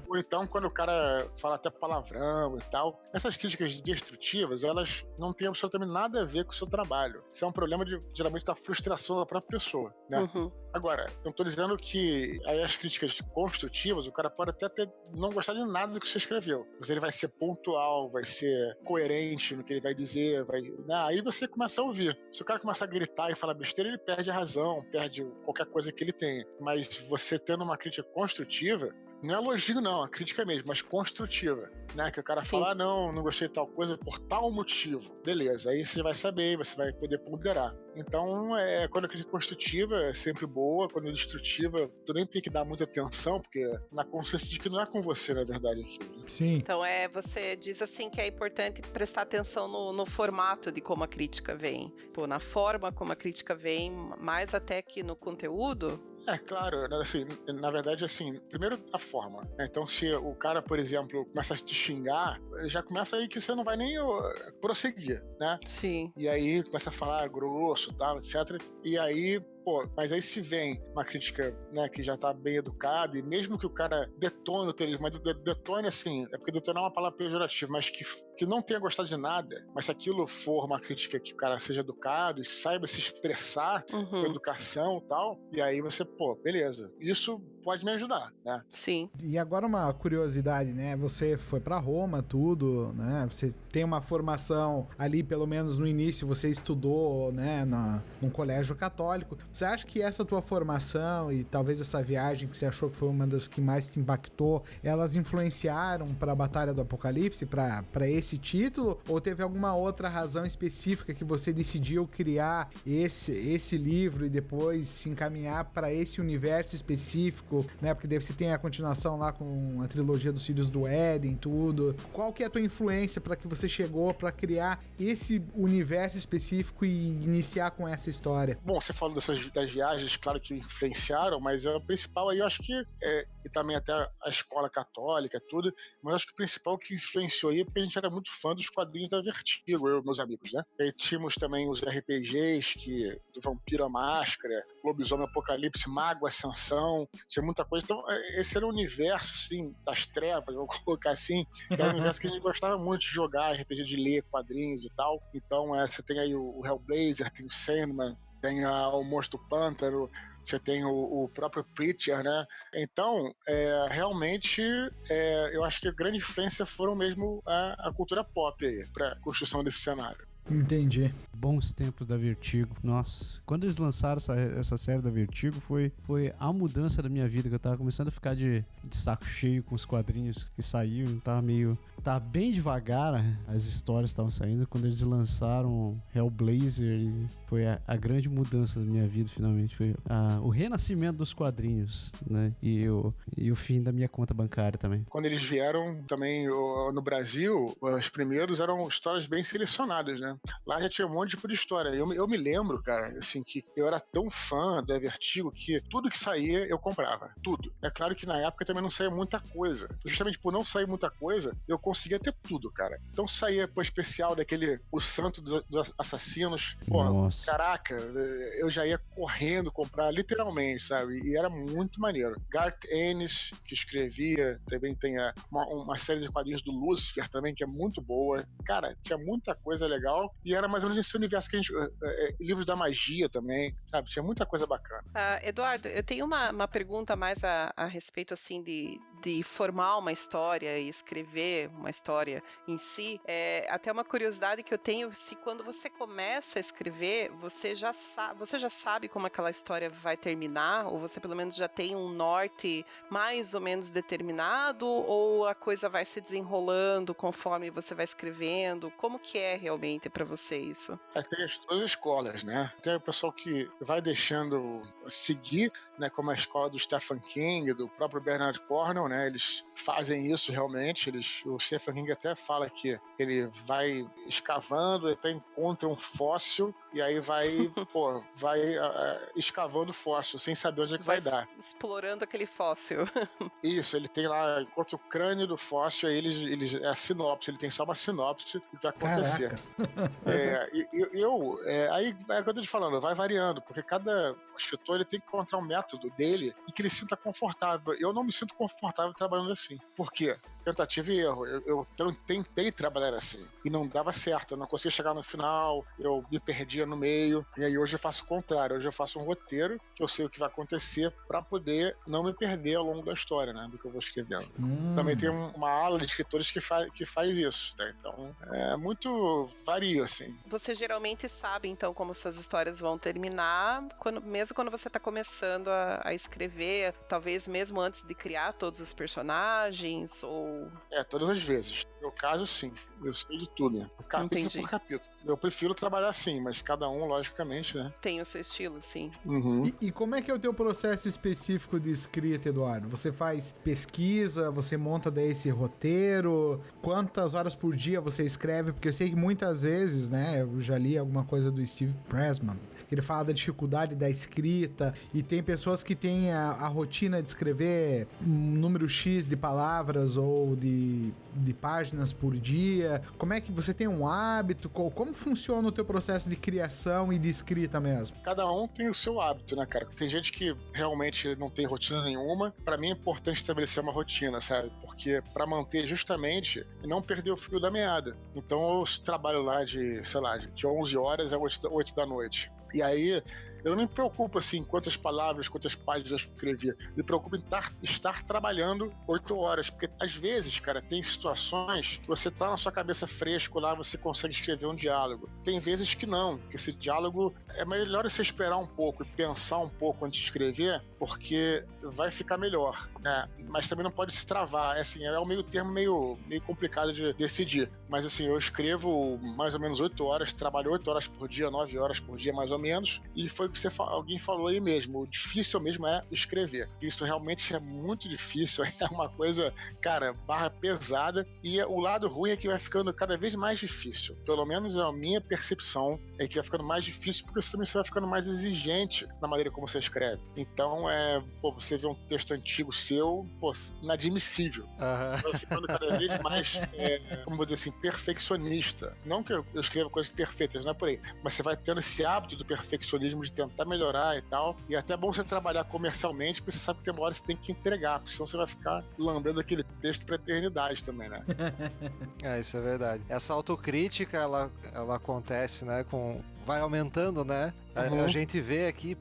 Ou então, quando o cara fala até palavrão e tal, essas críticas destrutivas, elas não têm absolutamente nada a ver com o seu trabalho. Isso é um problema, geralmente, da frustração da própria pessoa, né? Agora, eu tô dizendo que aí as críticas construtivas, o cara pode até não gostar de nada do que você escreveu, mas ele vai ser pontual, vai ser coerente no que ele vai dizer, aí você começa a ouvir. Se o cara começar a gritar e falar besteira, ele perde a razão, perde qualquer coisa que ele tenha. Mas você tendo uma crítica construtiva, não é elogio não, a crítica é mesmo, mas construtiva, né? Que o cara fala, não gostei de tal coisa por tal motivo. Beleza, aí você vai saber, você vai poder ponderar. Então, quando a crítica construtiva é sempre boa, quando é destrutiva, tu nem tem que dar muita atenção, porque na consciência de que não é com você, na verdade, aquilo. Sim. Então, você diz assim que é importante prestar atenção no formato de como a crítica vem. Na forma como a crítica vem, mais até que no conteúdo. Claro, assim, na verdade, assim, primeiro a forma, né? Então, se o cara, por exemplo, começa a te xingar, já começa aí que você não vai nem prosseguir, né? Sim. E aí começa a falar grosso, tal, etc. E aí, mas aí se vem uma crítica, né, que já tá bem educada, e mesmo que o cara detone o teu livro, mas detone assim, é porque detonar é uma palavra pejorativa, mas que não tenha gostado de nada, mas se aquilo for uma crítica que o cara seja educado e saiba se expressar com educação e tal, e aí você, beleza. Isso pode me ajudar, né? Sim. E agora uma curiosidade, né? Você foi pra Roma, tudo, né? Você tem uma formação ali, pelo menos no início, você estudou, né, num colégio católico. Você acha que essa tua formação e talvez essa viagem que você achou que foi uma das que mais te impactou, elas influenciaram pra Batalha do Apocalipse, pra esse título? Ou teve alguma outra razão específica que você decidiu criar esse livro e depois se encaminhar pra esse universo específico, né? Porque daí você tem a continuação lá com a trilogia dos Filhos do Éden, tudo. Qual que é a tua influência para que você chegou para criar esse universo específico e iniciar com essa história? Bom, você falou das viagens, claro que influenciaram, mas o principal aí eu acho que e também até a escola católica, tudo, mas eu acho que o principal que influenciou aí é porque a gente era muito fã dos quadrinhos da Vertigo, eu e meus amigos, né? E tínhamos também os RPGs, do Vampiro à Máscara, Lobisomem Apocalipse, Mago Ascensão, tinha muita coisa. Então, esse era o universo, assim, das trevas, vou colocar assim, que era um universo que a gente gostava muito de jogar, RPG, de ler quadrinhos e tal. Então, você tem aí o Hellblazer, tem o Sandman, tem o Monstro Pântano, você tem o próprio Preacher, né? Então, realmente, eu acho que a grande influência foram mesmo a cultura pop aí, para a construção desse cenário. Entendi. Bons tempos da Vertigo. Nossa, quando eles lançaram essa série da Vertigo, foi a mudança da minha vida, que eu tava começando a ficar de saco cheio com os quadrinhos que saíam, tava bem devagar, as histórias estavam saindo. Quando eles lançaram Hellblazer, foi a grande mudança da minha vida, finalmente. Foi o renascimento dos quadrinhos, né? E o fim da minha conta bancária também. Quando eles vieram também no Brasil, os primeiros eram histórias bem selecionadas, né? Lá já tinha um monte de história. Eu me lembro, cara, assim, que eu era tão fã da Vertigo que tudo que saía eu comprava. Tudo. É claro que na época também não saía muita coisa. Justamente por não sair muita coisa, eu conseguia ter tudo, cara. Então saía, pô, especial daquele O Santo dos Assassinos. Pô, nossa. Caraca, eu já ia correndo comprar, literalmente, sabe? E era muito maneiro. Garth Ennis, que escrevia, também tem uma série de quadrinhos do Lucifer também, que é muito boa. Cara, tinha muita coisa legal. E era mais ou menos esse universo que a gente... livros da magia também, sabe? Tinha muita coisa bacana. Eduardo, eu tenho uma pergunta mais a respeito, assim, de formar uma história e escrever uma história em si. Até uma curiosidade que eu tenho, se quando você começa a escrever, você já sabe como aquela história vai terminar, ou você pelo menos já tem um norte mais ou menos determinado, ou a coisa vai se desenrolando conforme você vai escrevendo? Como que é realmente para você isso? Tem as duas escolas, né? Tem o pessoal que vai deixando seguir, né, como a escola do Stephen King, do próprio Bernard Cornwell, né? Eles fazem isso realmente. O Stephen King até fala que ele vai escavando, até encontra um fóssil e aí vai escavando o fóssil sem saber onde é que vai dar. Explorando aquele fóssil. Isso, ele tem lá, encontra o crânio do fóssil, aí é a sinopse, ele tem só uma sinopse do que vai acontecer. Aí é o que eu tô te falando, vai variando, porque cada escritor ele tem que encontrar um método dele e que ele sinta confortável. Eu não me sinto confortável trabalhando assim. Por quê? Tentativa e erro. Eu tentei trabalhar assim e não dava certo. Eu não conseguia chegar no final, eu me perdia no meio. E aí hoje eu faço o contrário. Hoje eu faço um roteiro que eu sei o que vai acontecer para poder não me perder ao longo da história, né? Do que eu vou escrevendo. Também tem uma ala de escritores que faz isso, né? Então é muito varia, assim. Você geralmente sabe, então, como suas histórias vão terminar, mesmo quando você está começando a escrever, talvez mesmo antes de criar todos os personagens, ou... Todas as vezes. No meu caso, sim. Eu sei de tudo, né? Capítulo por capítulo. Eu prefiro trabalhar assim, mas cada um, logicamente, né? Tem o seu estilo, sim. Uhum. E como é que é o teu processo específico de escrita, Eduardo? Você faz pesquisa, você monta daí esse roteiro? Quantas horas por dia você escreve? Porque eu sei que muitas vezes, né, eu já li alguma coisa do Steve Pressman, que ele fala da dificuldade da escrita, e tem pessoas que têm a rotina de escrever um número X de palavras ou de páginas por dia. Como é que você tem um hábito? Como funciona o teu processo de criação e de escrita mesmo? Cada um tem o seu hábito, né, cara? Tem gente que realmente não tem rotina nenhuma. Pra mim é importante estabelecer uma rotina, sabe? Porque pra manter justamente e não perder o fio da meada. Então eu trabalho lá de 11 horas a 8 da noite. E aí Eu não me preocupo, assim, quantas palavras, quantas páginas eu escrevi. Me preocupo em estar trabalhando 8 horas, porque às vezes, cara, tem situações que você tá na sua cabeça fresco lá, você consegue escrever um diálogo. Tem vezes que não, que esse diálogo é melhor você esperar um pouco e pensar um pouco antes de escrever, porque vai ficar melhor, né? Mas também não pode se travar, assim, é um meio termo meio complicado de decidir. Mas assim, eu escrevo mais ou menos 8 horas, trabalho 8 horas por dia, 9 horas por dia mais ou menos, e foi o que alguém falou aí mesmo, o difícil mesmo é escrever. Isso realmente é muito difícil, é uma coisa, cara, barra pesada, e o lado ruim é que vai ficando cada vez mais difícil. Pelo menos a minha percepção é que vai ficando mais difícil porque também você vai ficando mais exigente na maneira como você escreve. Então, você vê um texto antigo seu, inadmissível. Vai ficando cada vez mais, como vou dizer assim, perfeccionista. Não que eu escreva coisas perfeitas, não é por aí, mas você vai tendo esse hábito do perfeccionismo de tentar melhorar e tal, e é até bom você trabalhar comercialmente, porque você sabe que tem uma hora que você tem que entregar, porque senão você vai ficar lambendo aquele texto pra eternidade também, né? Isso é verdade. Essa autocrítica, ela acontece, né, vai aumentando, né? A gente vê aqui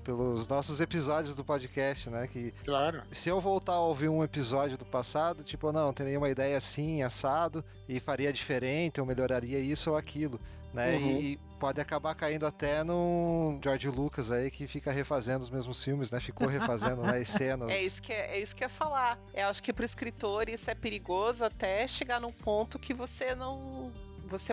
pelos nossos episódios do podcast, né? Que claro. Se eu voltar a ouvir um episódio do passado, tipo, não, teria uma ideia assim, assado, e faria diferente, ou melhoraria isso ou aquilo, né? E pode acabar caindo até no George Lucas aí, que fica refazendo os mesmos filmes, né? Ficou refazendo, né, as cenas. É isso que eu ia falar. Eu acho que pro escritor isso é perigoso até chegar num ponto que você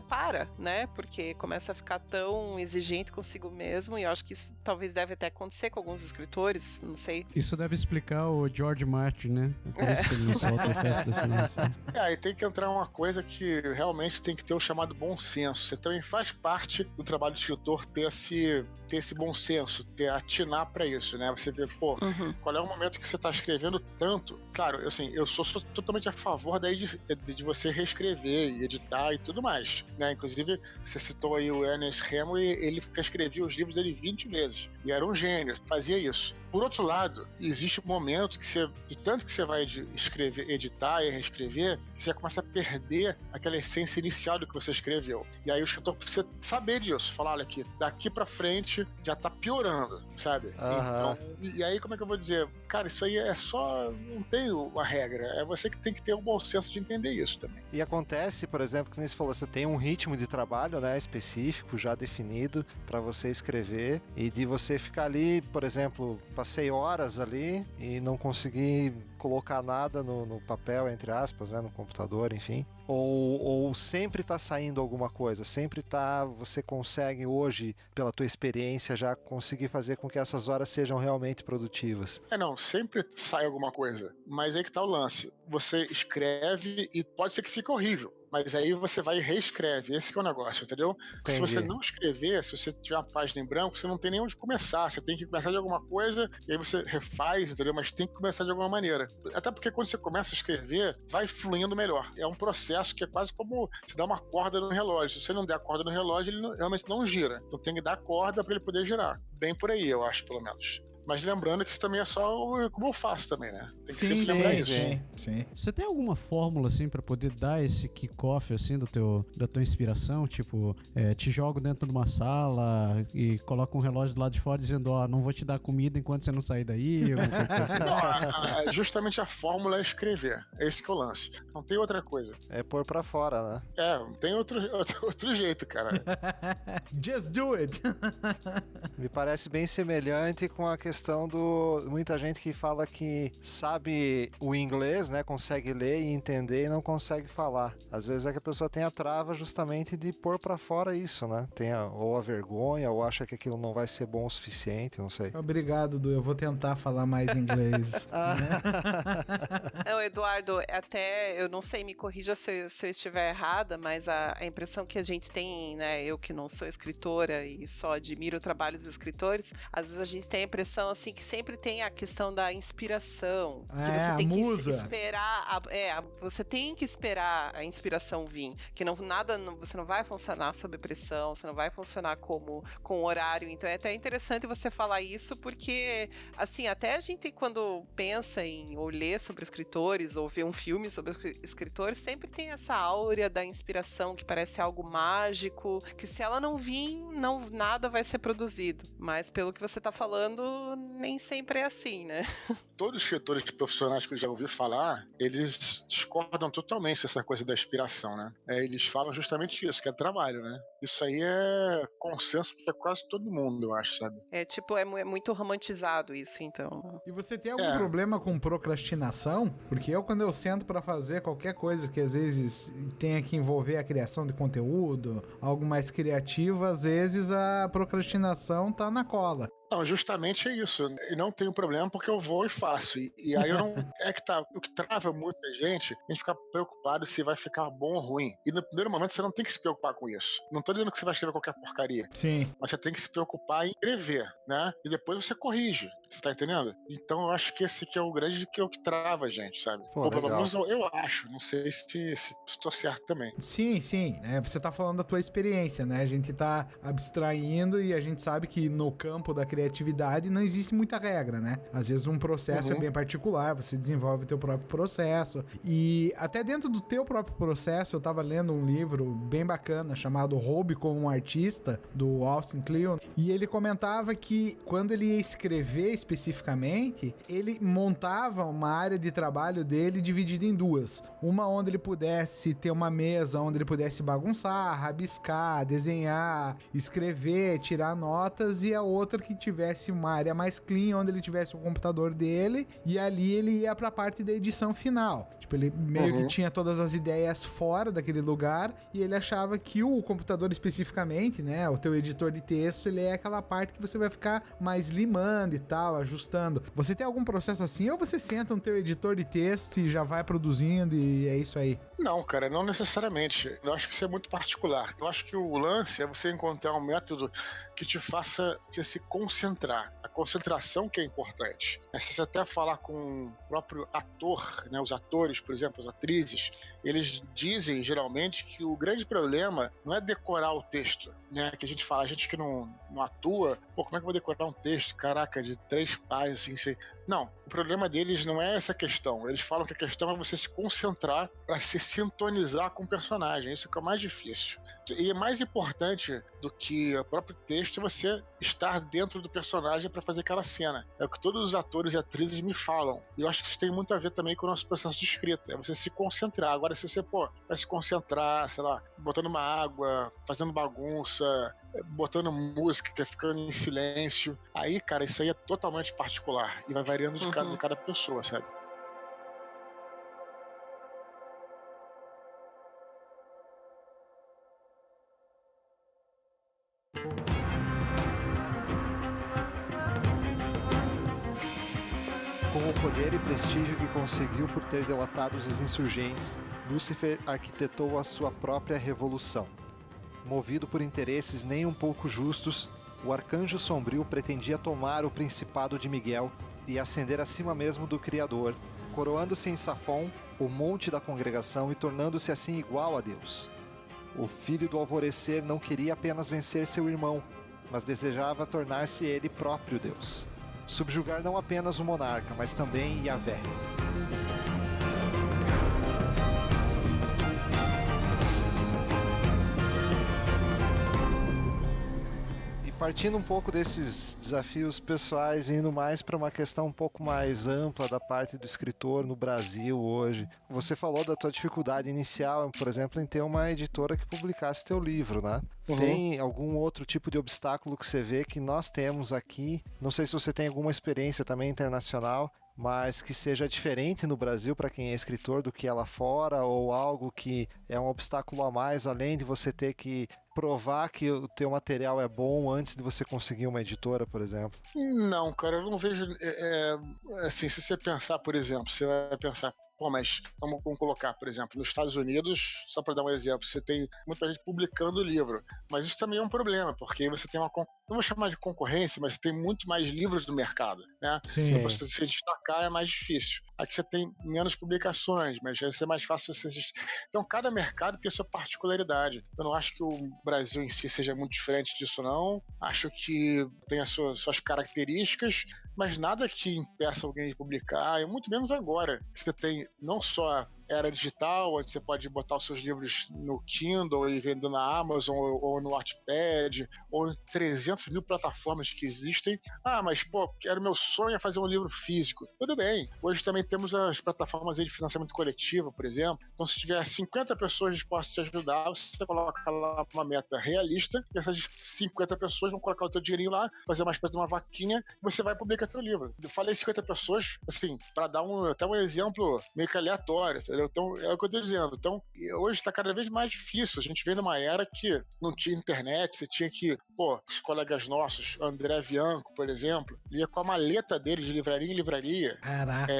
para, né? Porque começa a ficar tão exigente consigo mesmo, e eu acho que isso talvez deve até acontecer com alguns escritores, não sei. Isso deve explicar o George Martin, né? É por isso que ele não solta a festa final. E tem que entrar uma coisa que realmente tem que ter o chamado bom senso. Você também faz parte do trabalho do escritor ter esse bom senso, atinar pra isso, né? Você vê, qual é o momento que você tá escrevendo tanto? Claro, eu sou totalmente a favor daí de você reescrever e editar e tudo mais, né? Inclusive, você citou aí o Ernest Hemingway, ele escrevia os livros dele 20 vezes, e era um gênio, fazia isso. Por outro lado, existe um momento que de tanto que você vai escrever, editar e reescrever, você já começa a perder aquela essência inicial do que você escreveu. E aí o escritor precisa saber disso, falar, olha aqui, daqui pra frente já tá piorando, sabe? Então, e aí como é que eu vou dizer? Cara, isso aí é só, não tem uma regra, é você que tem que ter um bom senso de entender isso também. E acontece, por exemplo, que nem você falou, você tem um ritmo de trabalho, né, específico, já definido para você escrever, e de você ficar ali, por exemplo, passei horas ali e não consegui colocar nada no papel, entre aspas, né, no computador, enfim. Ou sempre tá saindo alguma coisa, sempre você consegue hoje, pela tua experiência, já conseguir fazer com que essas horas sejam realmente produtivas. Não, sempre sai alguma coisa, mas aí que tá o lance. Você escreve e pode ser que fique horrível, mas aí você vai e reescreve, esse que é o negócio, entendeu? Porque se você não escrever, se você tiver uma página em branco, você não tem nem onde começar, você tem que começar de alguma coisa, e aí você refaz, entendeu? Mas tem que começar de alguma maneira. Até porque quando você começa a escrever, vai fluindo melhor. É um processo que é quase como você dá uma corda no relógio. Se você não der a corda no relógio, ele realmente não gira. Então tem que dar a corda para ele poder girar. Bem por aí, eu acho, pelo menos. Mas lembrando que isso também é só como eu faço também, né? Tem que sempre lembrar isso. Sim. Você tem alguma fórmula, assim, pra poder dar esse kick-off, assim, da tua inspiração? Tipo, te jogo dentro de uma sala e coloco um relógio do lado de fora dizendo, não vou te dar comida enquanto você não sair daí. Não, justamente a fórmula é escrever. É esse que é o lance. Não tem outra coisa. É pôr pra fora, né? Não tem outro jeito, cara. Just do it! Me parece bem semelhante com a questão muita gente que fala que sabe o inglês, né, consegue ler e entender e não consegue falar. Às vezes é que a pessoa tem a trava justamente de pôr pra fora isso, né? Tem ou a vergonha, ou acha que aquilo não vai ser bom o suficiente, não sei. Obrigado, Du, eu vou tentar falar mais inglês. Não, Eduardo, até, eu não sei, me corrija se eu estiver errada, mas a impressão que a gente tem, né, eu que não sou escritora e só admiro o trabalho dos escritores, às vezes a gente tem a impressão, assim, que sempre tem a questão da inspiração, que você tem que esperar, você tem que esperar a inspiração vir, que você não vai funcionar sob pressão, você não vai funcionar com horário, então é até interessante você falar isso, porque, assim, até a gente quando pensa em ou ler sobre escritores, ou ver um filme sobre escritores, sempre tem essa áurea da inspiração, que parece algo mágico, que se ela não vir, nada vai ser produzido. produzido. Mas pelo que você tá falando, nem sempre é assim, né? Todos os escritores profissionais que eu já ouvi falar, eles discordam totalmente dessa coisa da inspiração, né? Eles falam justamente isso, que é trabalho, né? Isso aí é consenso para quase todo mundo, eu acho, sabe? É muito romantizado isso, então. E você tem algum problema com procrastinação? Porque quando eu sento pra fazer qualquer coisa que às vezes tenha que envolver a criação de conteúdo, algo mais criativo, às vezes a procrastinação tá na cola. Não, justamente é isso. E não tenho problema porque eu vou e faço. E aí eu não. É que tá. O que trava muita gente, a gente fica preocupado se vai ficar bom ou ruim. E no primeiro momento você não tem que se preocupar com isso. Não tô dizendo que você vai escrever qualquer porcaria. Sim. Mas você tem que se preocupar em escrever, né? E depois você corrige. Você tá entendendo? Então eu acho que esse que é o grande que é o que trava a gente, sabe? Pô, pelo legal. menos eu acho. Não sei se estou certo também. Sim, sim. Você tá falando da tua experiência, né? A gente tá abstraindo e a gente sabe que no campo da criatividade não existe muita regra, né? Às vezes um processo é bem particular, você desenvolve o teu próprio processo. E até dentro do teu próprio processo, eu tava lendo um livro bem bacana chamado Roube como um Artista, do Austin Kleon, e ele comentava que quando ele ia escrever especificamente, ele montava uma área de trabalho dele dividida em duas. Uma onde ele pudesse ter uma mesa onde ele pudesse bagunçar, rabiscar, desenhar, escrever, tirar notas, e a outra que tivesse uma área mais clean, onde ele tivesse o computador dele, e ali ele ia pra parte da edição final. Tipo, ele meio que tinha todas as ideias fora daquele lugar, e ele achava que o computador especificamente, né, o teu editor de texto, ele é aquela parte que você vai ficar mais limando e tal, ajustando. Você tem algum processo assim, ou você senta no teu editor de texto e já vai produzindo e é isso aí? Não, cara, não necessariamente. Eu acho que isso é muito particular. Eu acho que o lance é você encontrar um método que te faça você se concentrar. A concentração que é importante. Se você até falar com o próprio ator, né, os atores, por exemplo, as atrizes, eles dizem geralmente que o grande problema não é decorar o texto, né? Que a gente fala, a gente que não atua, pô, como é que eu vou decorar um texto, caraca, de 3 páginas, assim, Não, o problema deles não é essa questão. Eles falam que a questão é você se concentrar para se sintonizar com o personagem. Isso que é o mais difícil. E é mais importante do que o próprio texto é você estar dentro do personagem para fazer aquela cena. É o que todos os atores e atrizes me falam. E eu acho que isso tem muito a ver também com o nosso processo de escrita. É você se concentrar. Agora, se você, vai se concentrar, sei lá, botando uma água, fazendo bagunça, botando música, ficando em silêncio. Aí, cara, isso aí é totalmente particular e vai variando de cada pessoa, sabe? Com o poder e prestígio que conseguiu por ter delatado os insurgentes, Lúcifer arquitetou a sua própria revolução. Movido por interesses nem um pouco justos, o arcanjo sombrio pretendia tomar o principado de Miguel e ascender acima mesmo do Criador, coroando-se em Safon, o monte da congregação, e tornando-se assim igual a Deus. O filho do alvorecer não queria apenas vencer seu irmão, mas desejava tornar-se ele próprio Deus. Subjugar não apenas o monarca, mas também Yahvé. Partindo um pouco desses desafios pessoais e indo mais para uma questão um pouco mais ampla da parte do escritor no Brasil hoje. Você falou da tua dificuldade inicial, por exemplo, em ter uma editora que publicasse teu livro, né? Tem algum outro tipo de obstáculo que você vê que nós temos aqui? Não sei se você tem alguma experiência também internacional, mas que seja diferente no Brasil para quem é escritor do que é lá fora, ou algo que é um obstáculo a mais, além de você ter que provar que o teu material é bom antes de você conseguir uma editora, por exemplo? Não, cara, eu não vejo... assim, se você pensar, por exemplo, você vai pensar, mas vamos colocar, por exemplo, nos Estados Unidos, só para dar um exemplo, você tem muita gente publicando o livro, mas isso também é um problema, porque você tem uma, não vou chamar de concorrência, mas você tem muito mais livros no mercado, né? Sim. Para você se destacar é mais difícil. Aqui você tem menos publicações, mas vai ser mais fácil você assistir. Então, cada mercado tem a sua particularidade. Eu não acho que o Brasil em si seja muito diferente disso, não. Acho que tem as suas características, mas nada que impeça alguém de publicar, e muito menos agora. Você tem não só era digital, onde você pode botar os seus livros no Kindle e vender na Amazon ou no Wattpad, ou em 300 mil plataformas que existem. Ah, mas, pô, era meu sonho fazer um livro físico. Tudo bem. Hoje também temos as plataformas aí de financiamento coletivo, por exemplo. Então, se tiver 50 pessoas dispostas a te ajudar, você coloca lá uma meta realista, e essas 50 pessoas vão colocar o teu dinheirinho lá, fazer uma espécie de uma vaquinha, e você vai publicar teu livro. Eu falei 50 pessoas, assim, para dar até um exemplo meio que aleatório, entendeu? Então, é o que eu tô dizendo. Então, hoje está cada vez mais difícil. A gente vem numa era que não tinha internet, você tinha que, pô, os colegas nossos, André Bianco, por exemplo, lia com a maleta dele de livraria em livraria. Caraca.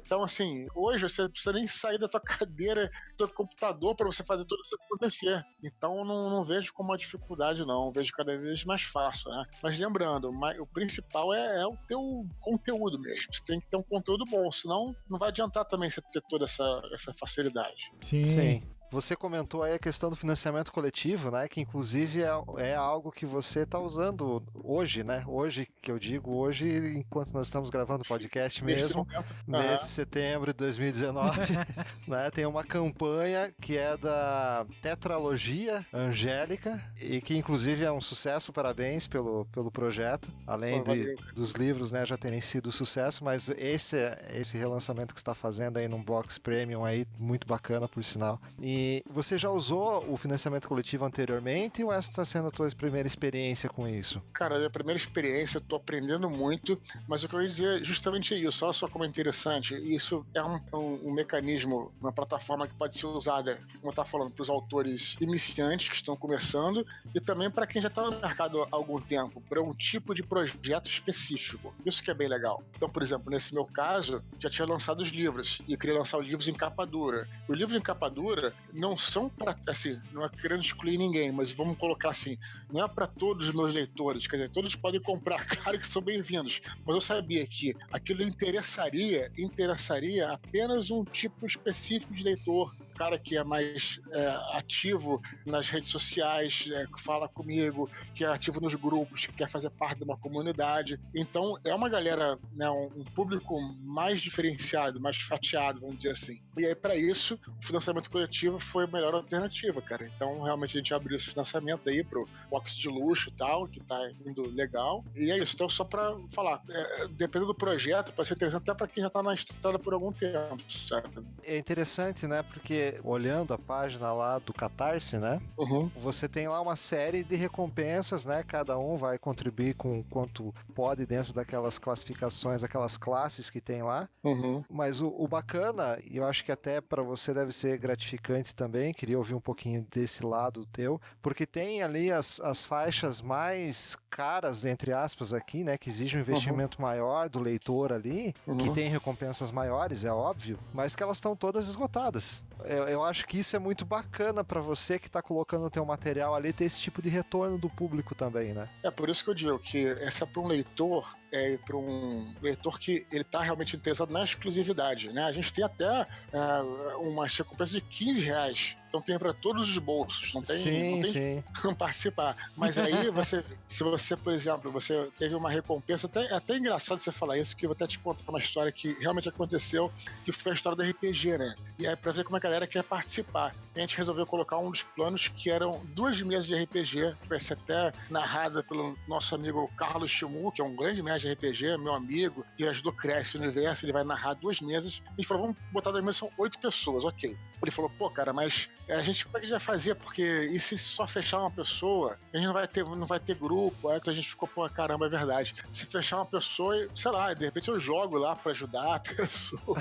Então, assim, hoje você não precisa nem sair da tua cadeira, do teu computador para você fazer tudo isso acontecer. Então, não vejo como uma dificuldade, não. Vejo cada vez mais fácil, né? Mas lembrando, o principal é o teu conteúdo mesmo. Você tem que ter um conteúdo bom, senão não vai adiantar também você ter toda essa facilidade. Sim. Você comentou aí a questão do financiamento coletivo, né? Que inclusive é algo que você está usando hoje, né? Hoje, que eu digo hoje, enquanto nós estamos gravando o podcast mesmo, mês de setembro de 2019, né? Tem uma campanha que é da Tetralogia Angélica e que inclusive é um sucesso, parabéns pelo projeto, além dos livros, né, já terem sido sucesso, mas esse relançamento que você está fazendo aí num box premium aí, muito bacana, por sinal. E você já usou o financiamento coletivo anteriormente ou essa está sendo a tua primeira experiência com isso? Cara, a minha primeira experiência, eu tô aprendendo muito, mas o que eu ia dizer justamente isso, olha só como é interessante, isso é um mecanismo, uma plataforma que pode ser usada, como eu tava falando, para os autores iniciantes que estão começando e também para quem já está no mercado há algum tempo, para um tipo de projeto específico. Isso que é bem legal. Então, por exemplo, nesse meu caso, já tinha lançado os livros e eu queria lançar os livros em capa dura. Os livros em capa dura não são para, assim, não é querendo excluir ninguém, mas vamos colocar assim, não é para todos os meus leitores, quer dizer, todos podem comprar, claro que são bem-vindos, mas eu sabia que aquilo interessaria apenas um tipo específico de leitor, cara que é mais ativo nas redes sociais, que fala comigo, que é ativo nos grupos, que quer fazer parte de uma comunidade. Então, é uma galera, né, um público mais diferenciado, mais fatiado, vamos dizer assim. E aí, para isso, o financiamento coletivo foi a melhor alternativa, cara. Então, realmente, a gente abriu esse financiamento aí pro box de luxo e tal, que tá indo legal. E é isso. Então, só para falar, dependendo do projeto, pode ser interessante até para quem já tá na estrada por algum tempo, sabe? É interessante, né, porque olhando a página lá do Catarse, né? Uhum. Você tem lá uma série de recompensas, né? Cada um vai contribuir com quanto pode dentro daquelas classificações, aquelas classes que tem lá. Uhum. Mas o bacana, e eu acho que até para você deve ser gratificante também, queria ouvir um pouquinho desse lado teu, porque tem ali as faixas mais caras, entre aspas, aqui, né? Que exigem um investimento maior do leitor ali, que tem recompensas maiores, é óbvio, mas que elas estão todas esgotadas. Eu acho que isso é muito bacana para você que tá colocando o teu material ali, ter esse tipo de retorno do público também, né? É por isso que eu digo que essa para um leitor, para um leitor que ele tá realmente interessado na exclusividade, né? A gente tem até uma recompensa de R$15, então tem para todos os bolsos, não tem como participar. Mas aí se você, por exemplo, você teve uma recompensa, até engraçado você falar isso, que eu vou até te contar uma história que realmente aconteceu, que foi a história do RPG, né? E aí para ver como é que a galera quer participar. E a gente resolveu colocar um dos planos que eram 2 mesas de RPG, que vai ser até narrada pelo nosso amigo Carlos Chimu, que é um grande mestre de RPG, meu amigo, e ajudou a criar esse universo, ele vai narrar 2 mesas. E a gente falou, vamos botar 2 mesas, são 8 pessoas, ok. Ele falou, pô, cara, mas a gente como é que já fazia? Porque e se só fechar uma pessoa, a gente não vai ter grupo. Aí então a gente ficou, pô, caramba, é verdade. Se fechar uma pessoa, sei lá, de repente eu jogo lá pra ajudar a pessoa.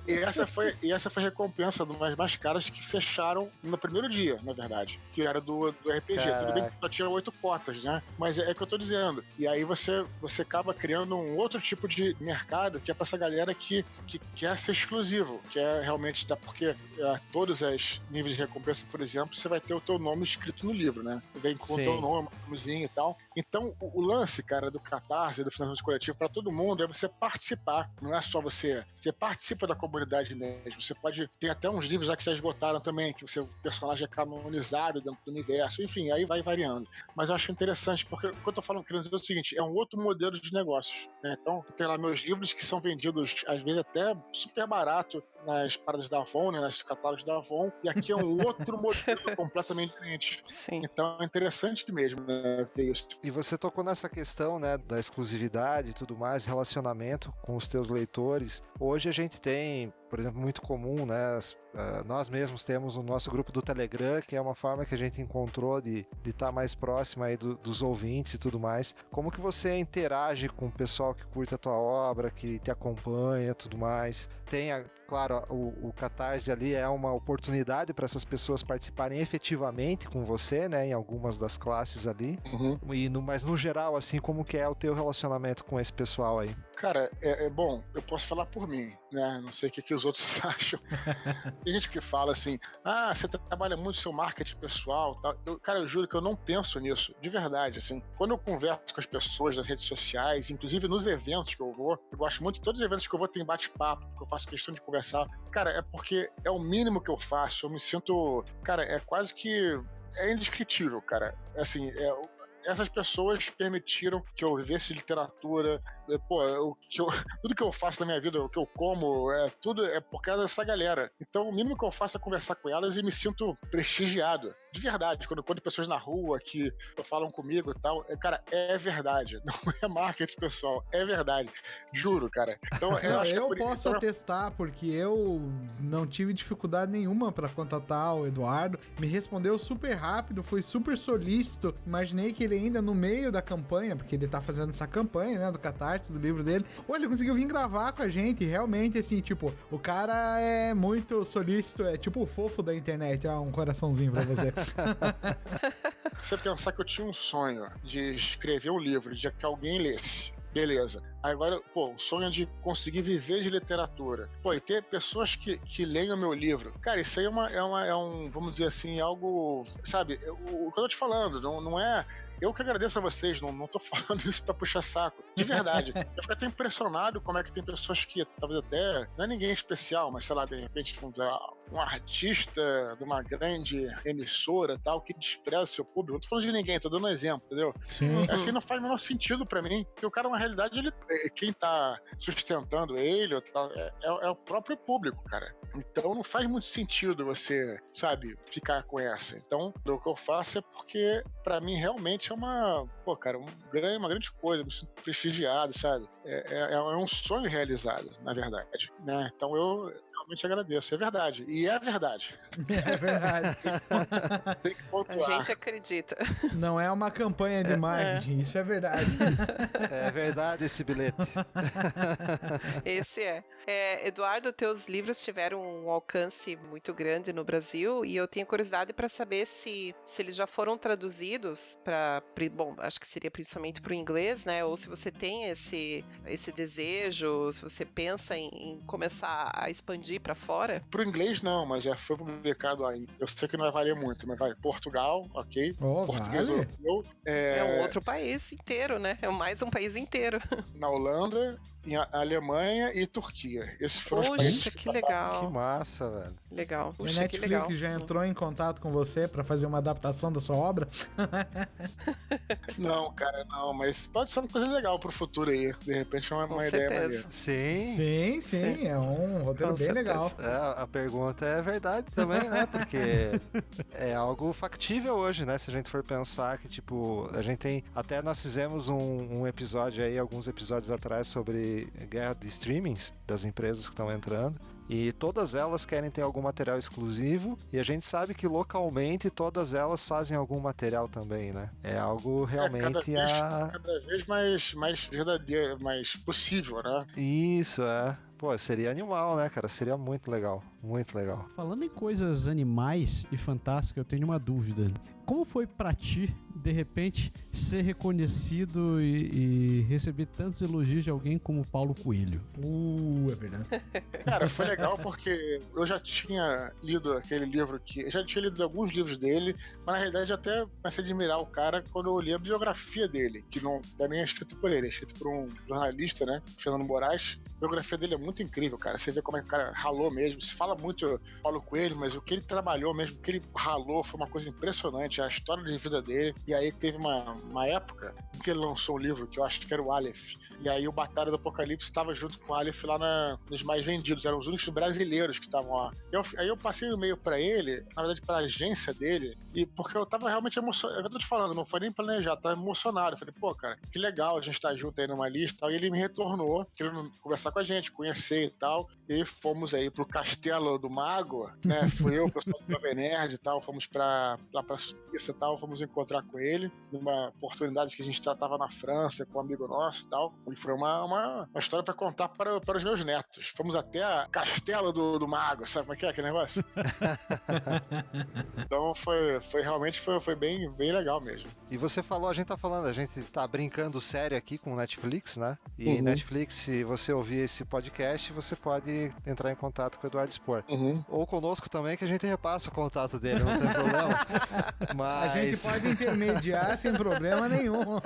E essa foi a recompensa das mais caras que fecharam no primeiro dia, na verdade. Que era do RPG. Caraca. Tudo bem que só tinha 8 cotas, né? Mas é o que eu tô dizendo. E aí você acaba criando um outro tipo de mercado que é pra essa galera que quer ser exclusivo. Que é realmente, porque todos os níveis de recompensa, por exemplo, você vai ter o teu nome escrito no livro, né? Vem com o teu nome, um nomezinho e tal. Então, o lance, cara, do Catarse, do financiamento coletivo, pra todo mundo, é você participar. Não é só você participa da comunidade, comunidade mesmo. Você pode ter até uns livros lá que já esgotaram também, que o personagem é canonizado dentro do universo. Enfim, aí vai variando. Mas eu acho interessante, porque o que eu tô falando, querendo dizer é o seguinte, é um outro modelo de negócios, né? Então, tem lá meus livros que são vendidos, às vezes, até super barato nas paradas da Avon, né? Nas catálogos da Avon. E aqui é um outro modelo completamente diferente. Sim. Então, é interessante mesmo, né, ver isso. E você tocou nessa questão, né, da exclusividade e tudo mais, relacionamento com os teus leitores. Hoje a gente tem, por exemplo, muito comum, né, nós mesmos temos o nosso grupo do Telegram, que é uma forma que a gente encontrou de estar mais próximo aí dos ouvintes e tudo mais. Como que você interage com o pessoal que curte a tua obra, que te acompanha e tudo mais? Tem, claro, o Catarse ali é uma oportunidade para essas pessoas participarem efetivamente com você, né, em algumas das classes ali. Uhum. Mas no geral, assim, como que é o teu relacionamento com esse pessoal aí? Cara, bom, eu posso falar por mim, né? Não sei o que os outros acham. Tem gente que fala assim, você trabalha muito seu marketing pessoal e tal. Cara, eu juro que eu não penso nisso, de verdade, assim. Quando eu converso com as pessoas nas redes sociais, inclusive nos eventos que eu vou, eu gosto muito de todos os eventos que eu vou, tem bate-papo, porque eu faço questão de conversar. Cara, é porque é o mínimo que eu faço, eu me sinto... Cara, é quase que... É indescritível, cara. Assim, essas pessoas permitiram que eu vivesse literatura. Pô, tudo que eu faço na minha vida, o que eu como, tudo é por causa dessa galera. Então, o mínimo que eu faço é conversar com elas e me sinto prestigiado. De verdade, quando pessoas na rua que falam comigo e tal, cara, é verdade. Não é marketing, pessoal, é verdade. Juro, cara. Então, eu posso atestar, porque eu não tive dificuldade nenhuma pra contatar o Eduardo. Me respondeu super rápido, foi super solícito. Imaginei que ele ainda no meio da campanha, porque ele tá fazendo essa campanha, né, do Catarse, do livro dele. Ele conseguiu vir gravar com a gente, realmente, assim, tipo, o cara é muito solícito, é tipo o fofo da internet, um coraçãozinho pra você. Você pensar que eu tinha um sonho de escrever um livro, de que alguém lesse, beleza. Agora, o sonho de conseguir viver de literatura. E ter pessoas que leiam meu livro. Cara, isso aí é um, vamos dizer assim, algo, sabe, o que eu tô te falando, não é... Eu que agradeço a vocês, não tô falando isso pra puxar saco. De verdade. Eu fico até impressionado como é que tem pessoas que, talvez até, não é ninguém especial, mas sei lá, de repente, um artista de uma grande emissora e tal, que despreza o seu público. Não tô falando de ninguém, tô dando um exemplo, entendeu? Sim. Assim não faz o menor sentido pra mim, porque o cara, na realidade, quem tá sustentando ele é o próprio público, cara. Então não faz muito sentido você, sabe, ficar com essa. Então, o que eu faço é porque, pra mim, realmente é uma grande coisa, me sinto prestigiado, sabe? É um sonho realizado, na verdade, né? Então eu realmente agradeço, é verdade. E é verdade. É verdade. Tem que A pontuar. gente acredita. Não é uma campanha de marketing, isso é verdade. É verdade esse bilhete. Esse é. Eduardo, teus livros tiveram um alcance muito grande no Brasil e eu tenho curiosidade para saber se eles já foram traduzidos para, bom, acho que seria principalmente para o inglês, né? Ou se você tem esse desejo, se você pensa em começar a expandir para fora. Pro inglês não, mas já foi publicado aí. Eu sei que não vai valer muito, mas vai. Portugal, ok. Português vale. europeu. É um outro país inteiro, né? É mais um país inteiro. Na Holanda, em Alemanha e Turquia. Esses foram os Poxa, países que legal. Que massa, velho. Legal. A Puxa, que legal. Netflix já entrou em contato com você pra fazer uma adaptação da sua obra? Não, cara, não, mas pode ser uma coisa legal pro futuro aí. De repente é uma ideia certeza. maneira. Sim. Sim, é um roteiro Com bem certeza. legal. A pergunta é verdade também, né? Porque é algo factível hoje, né? Se a gente for pensar que, tipo, a gente tem... Até nós fizemos um episódio aí, alguns episódios atrás, sobre guerra de streamings das empresas que estão entrando. E todas elas querem ter algum material exclusivo. E a gente sabe que localmente todas elas fazem algum material também, né? É algo realmente cada vez mais verdadeiro, mais possível, né? Isso, é. Pô, seria animal, né, cara? Seria muito legal. Muito legal. Falando em coisas animais e fantásticas, eu tenho uma dúvida. Como foi pra ti, de repente, ser reconhecido e receber tantos elogios de alguém como Paulo Coelho? É verdade. Cara, foi legal porque eu já tinha lido aquele livro eu já tinha lido alguns livros dele, mas na realidade até comecei a admirar o cara quando eu li a biografia dele, que não é nem escrito por ele, é escrito por um jornalista, né, Fernando Moraes. A biografia dele é muito incrível, cara. Você vê como é que o cara ralou mesmo. Se fala muito Paulo Coelho, mas o que ele trabalhou mesmo, o que ele ralou foi uma coisa impressionante, a história de vida dele. E aí teve uma época em que ele lançou um livro, que eu acho que era o Aleph. E aí o Batalha do Apocalipse estava junto com o Aleph lá nos mais vendidos. Eram os únicos brasileiros que estavam lá. Aí eu passei o e-mail pra ele, na verdade pra agência dele, e porque eu tava realmente emocionado. Eu tô te falando, não foi nem planejado, tava emocionado. Eu falei, pô, cara, que legal a gente tá junto aí numa lista. E ele me retornou, querendo conversar com a gente, conhecer e tal. E fomos aí pro Castelo do Mago, né? Fui eu, o pessoal do Jovem Nerd e tal, fomos lá pra Suíça e tal, fomos encontrar com ele, numa oportunidade que a gente tava na França com um amigo nosso e tal. E foi uma história pra contar para os meus netos. Fomos até a Castelo do Mago, sabe como é que é aquele negócio? Então realmente foi bem, bem legal mesmo. E você falou, a gente tá brincando sério aqui com Netflix, né? E Netflix, se você ouvir esse podcast, você pode entrar em contato com o Eduardo Spor. Ou conosco também, que a gente repassa o contato dele, não tem problema. Mas... A gente pode intermediar sem problema nenhum.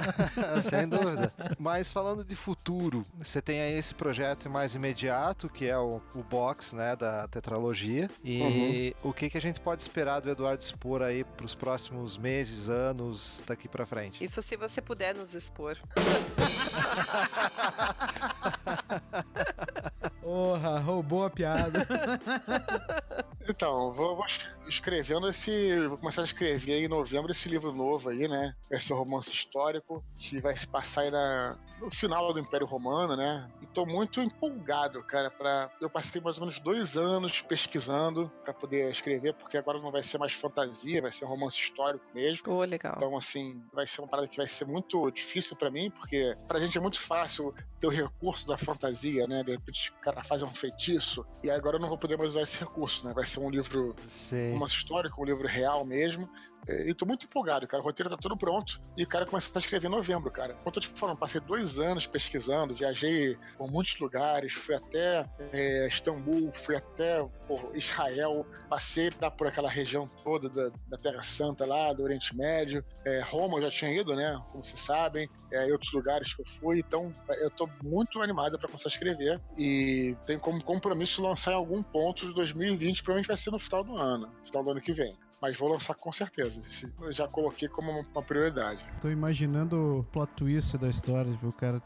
Sem dúvida. Mas falando de futuro, você tem aí esse projeto mais imediato, que é o box, né, da tetralogia. E o que a gente pode esperar do Eduardo Spor aí pros próximos meses, anos, daqui pra frente? Isso se você puder nos expor. Porra, roubou a piada. Então, vou escrevendo vou começar a escrever aí em novembro esse livro novo aí, né? Esse romance histórico que vai se passar aí no final do Império Romano, né? E tô muito empolgado, cara, eu passei mais ou menos 2 anos pesquisando pra poder escrever, porque agora não vai ser mais fantasia, vai ser um romance histórico mesmo. Oh, legal. Então, assim, vai ser uma parada que vai ser muito difícil pra mim, porque pra gente é muito fácil ter o recurso da fantasia, né? De repente o cara faz um feitiço, e agora eu não vou poder mais usar esse recurso, né? Vai ser um livro, romance histórico, um livro real mesmo. E tô muito empolgado, cara. O roteiro tá todo pronto. E o cara começa a escrever em novembro, cara. Como eu tô te falando, passei 2 anos pesquisando, viajei por muitos lugares, fui até Istambul, fui até Israel, passei por aquela região toda da Terra Santa lá, do Oriente Médio. Roma eu já tinha ido, né? Como vocês sabem. E outros lugares que eu fui. Então, eu tô muito animado pra começar a escrever. E tenho como compromisso lançar em algum ponto de 2020, provavelmente vai ser no final do ano que vem. Mas vou lançar com certeza. Eu já coloquei como uma prioridade. Tô imaginando o plot twist da história. Tipo, o cara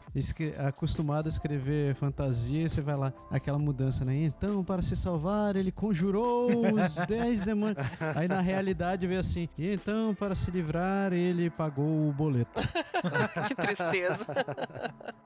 acostumado a escrever fantasia, e você vai lá, aquela mudança, né? Então, para se salvar, ele conjurou os 10 demônios. Aí na realidade vê assim, e então, para se livrar, ele pagou o boleto. Que tristeza.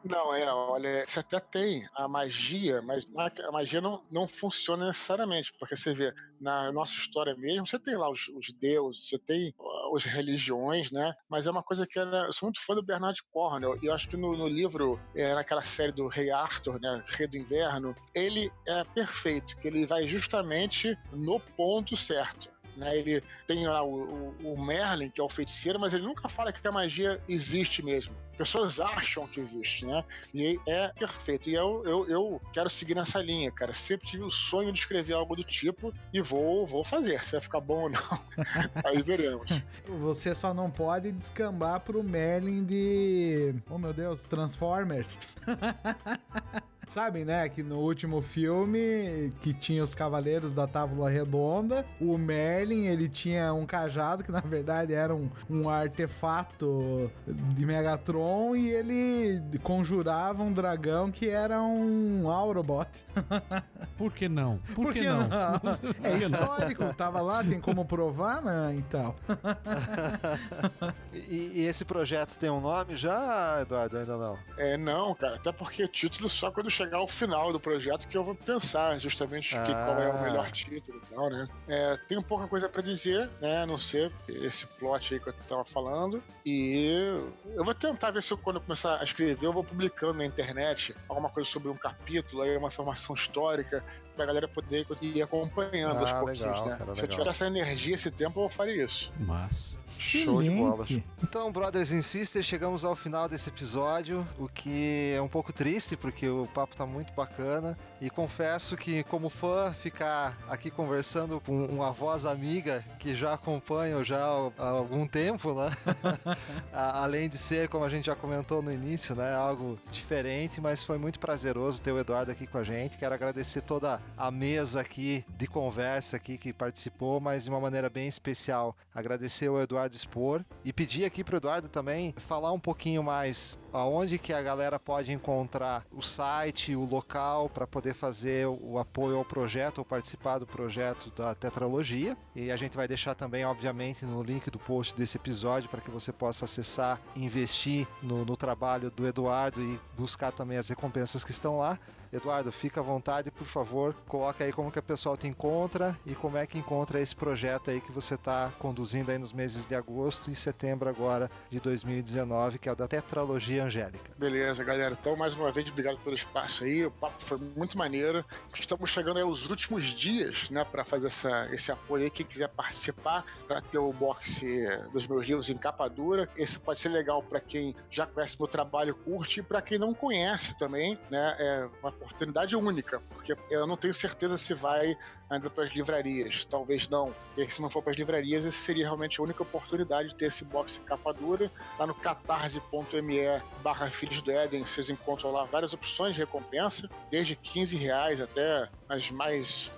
Não, olha, você até tem a magia, mas a magia não funciona necessariamente, porque você vê, na nossa história mesmo, você tem lá os deuses, você tem as religiões, né? Mas é uma coisa que eu sou muito fã do Bernard Cornwell, e eu acho que no livro, naquela série do Rei Arthur, né? Rei do Inverno, ele é perfeito, que ele vai justamente no ponto certo. Né, ele tem lá o Merlin, que é o feiticeiro, mas ele nunca fala que a magia existe mesmo. Pessoas acham que existe, né? E é perfeito. E eu quero seguir nessa linha, cara. Sempre tive o sonho de escrever algo do tipo e vou fazer. Se vai ficar bom ou não, aí veremos. Você só não pode descambar pro Merlin de... Oh, meu Deus, Transformers. Sabem, né, que no último filme, que tinha os Cavaleiros da Távola Redonda, o Merlin, ele tinha um cajado, que na verdade era um artefato de Megatron, e ele conjurava um dragão que era um Autobot. Por que não? Por que não? É histórico, tava lá, tem como provar, né, então. E esse projeto tem um nome já, Eduardo? Ainda não? Não, cara, até porque o título só quando chegar ao final do projeto que eu vou pensar justamente qual é o melhor título e tal, né? Tenho pouca coisa pra dizer, né? A não ser esse plot aí que eu tava falando. E eu vou tentar ver se quando eu começar a escrever, eu vou publicando na internet alguma coisa sobre um capítulo, aí uma informação histórica, pra galera poder ir acompanhando aos pouquinhos, legal, né? cara, Se eu legal. tivesse essa energia esse tempo, eu faria isso. Mas Show de bola. Excelente. Então, Brothers and Sisters, chegamos ao final desse episódio, o que é um pouco triste, porque o papo tá muito bacana. E confesso que, como fã, ficar aqui conversando com uma voz amiga que já acompanho já há algum tempo, né? Além de ser, como a gente já comentou no início, né? Algo diferente, mas foi muito prazeroso ter o Eduardo aqui com a gente. Quero agradecer toda a mesa aqui de conversa aqui que participou, mas de uma maneira bem especial. Agradecer ao Eduardo Spor e pedir aqui pro Eduardo também falar um pouquinho mais aonde que a galera pode encontrar o site, o local para poder fazer o apoio ao projeto ou participar do projeto da Tetralogia. E a gente vai deixar também, obviamente, no link do post desse episódio para que você possa acessar e investir no trabalho do Eduardo e buscar também as recompensas que estão lá. Eduardo, fica à vontade, por favor, coloca aí como que o pessoal te encontra e como é que encontra esse projeto aí que você está conduzindo aí nos meses de agosto e setembro agora de 2019, que é o da Tetralogia Angélica. Beleza, galera. Então, mais uma vez, obrigado pelo espaço aí. O papo foi muito maneiro. Estamos chegando aí aos últimos dias, né, para fazer esse apoio aí. Quem quiser participar para ter o box dos meus livros em capa dura, esse pode ser legal para quem já conhece meu trabalho, curte, e para quem não conhece também, né, é uma oportunidade única, porque eu não tenho certeza se vai ainda para as livrarias, talvez não. E se não for para as livrarias, essa seria realmente a única oportunidade de ter esse box em capa dura. Lá no catarse.me/Filhos do Éden, vocês encontram lá várias opções de recompensa, desde R$15 até as maiores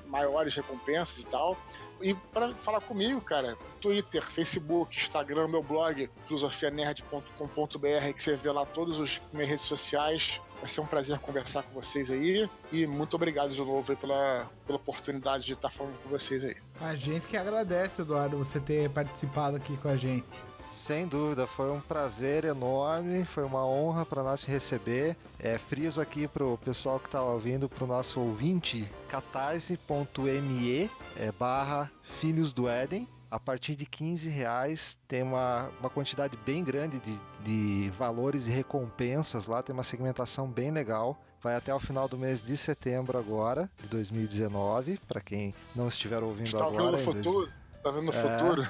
recompensas e tal. E para falar comigo, cara, Twitter, Facebook, Instagram, meu blog, filosofianerd.com.br, que você vê lá todas as minhas redes sociais. Vai ser um prazer conversar com vocês aí. E muito obrigado de novo aí pela oportunidade de estar falando com vocês aí. A gente que agradece, Eduardo, você ter participado aqui com a gente. Sem dúvida, foi um prazer enorme, foi uma honra para nós te receber. Friso aqui pro pessoal que está ouvindo, pro nosso ouvinte, catarse.me/Filhos do Éden. A partir de R$15 tem uma quantidade bem grande de valores e recompensas lá, tem uma segmentação bem legal. Vai até o final do mês de setembro agora, de 2019, para quem não estiver ouvindo Está agora. Vendo no futuro? Tá vendo no futuro?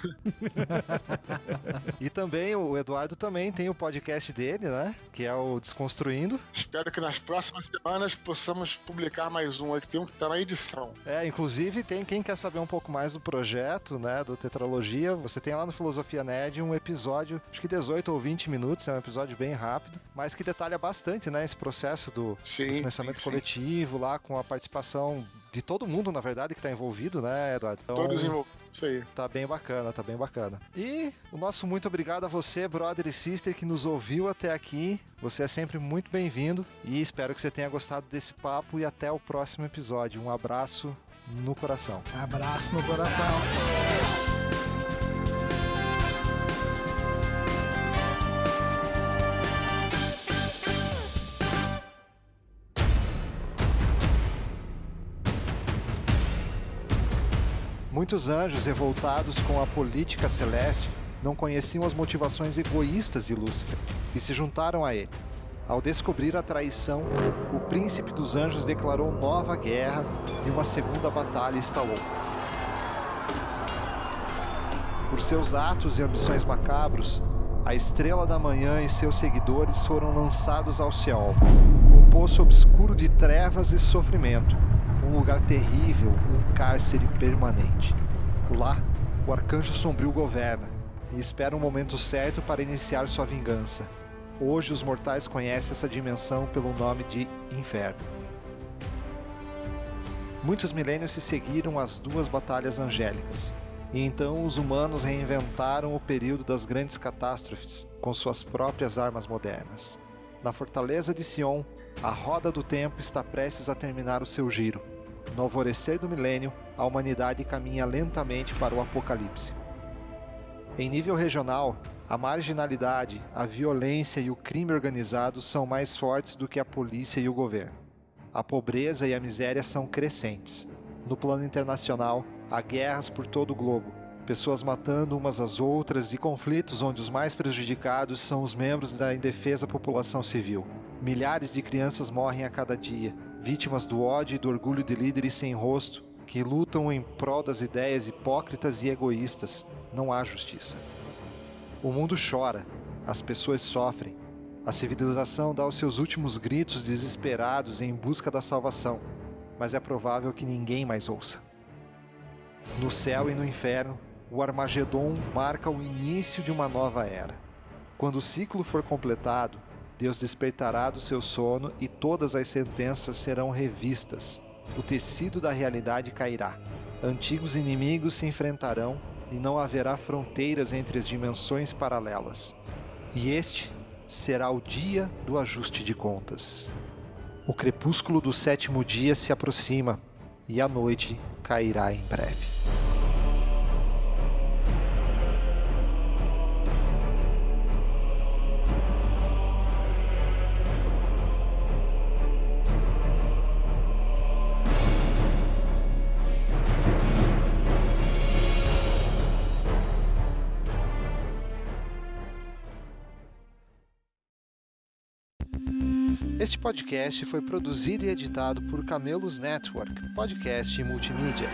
E também o Eduardo também tem o podcast dele, né? Que é o Desconstruindo. Espero que nas próximas semanas possamos publicar mais um aí, que tem um que tá na edição. Inclusive tem quem quer saber um pouco mais do projeto, né? Do Tetralogia. Você tem lá no Filosofia Nerd um episódio, acho que 18 ou 20 minutos, é um episódio bem rápido, mas que detalha bastante, né? Esse processo do financiamento coletivo lá, com a participação de todo mundo, na verdade, que está envolvido, né, Eduardo? Então, todos envolvidos. Isso aí. Tá bem bacana, tá bem bacana. E o nosso muito obrigado a você, brother e sister, que nos ouviu até aqui. Você é sempre muito bem-vindo e espero que você tenha gostado desse papo e até o próximo episódio. Um abraço no coração. Abraço no coração. Muitos anjos revoltados com a política celeste não conheciam as motivações egoístas de Lúcifer e se juntaram a ele. Ao descobrir a traição, o príncipe dos anjos declarou nova guerra e uma segunda batalha instalou. Por seus atos e ambições macabros, a Estrela da Manhã e seus seguidores foram lançados ao Sheol, um poço obscuro de trevas e sofrimento. Um lugar terrível, um cárcere permanente. Lá, o Arcanjo Sombrio governa e espera um momento certo para iniciar sua vingança. Hoje os mortais conhecem essa dimensão pelo nome de Inferno. Muitos milênios se seguiram às duas batalhas angélicas, e então os humanos reinventaram o período das grandes catástrofes com suas próprias armas modernas. Na fortaleza de Sion, a roda do tempo está prestes a terminar o seu giro. No alvorecer do milênio, a humanidade caminha lentamente para o apocalipse. Em nível regional, a marginalidade, a violência e o crime organizado são mais fortes do que a polícia e o governo. A pobreza e a miséria são crescentes. No plano internacional, há guerras por todo o globo, pessoas matando umas às outras e conflitos onde os mais prejudicados são os membros da indefesa população civil. Milhares de crianças morrem a cada dia, vítimas do ódio e do orgulho de líderes sem rosto que lutam em prol das ideias hipócritas e egoístas. Não há justiça. O mundo chora, as pessoas sofrem, a civilização dá os seus últimos gritos desesperados em busca da salvação, mas é provável que ninguém mais ouça. No céu e no inferno, o Armagedon marca o início de uma nova era. Quando o ciclo for completado, Deus despertará do seu sono e todas as sentenças serão revistas. O tecido da realidade cairá. Antigos inimigos se enfrentarão e não haverá fronteiras entre as dimensões paralelas. E este será o dia do ajuste de contas. O crepúsculo do 7º dia se aproxima e a noite cairá em breve. Este podcast foi produzido e editado por Camelos Network, podcast e multimídia.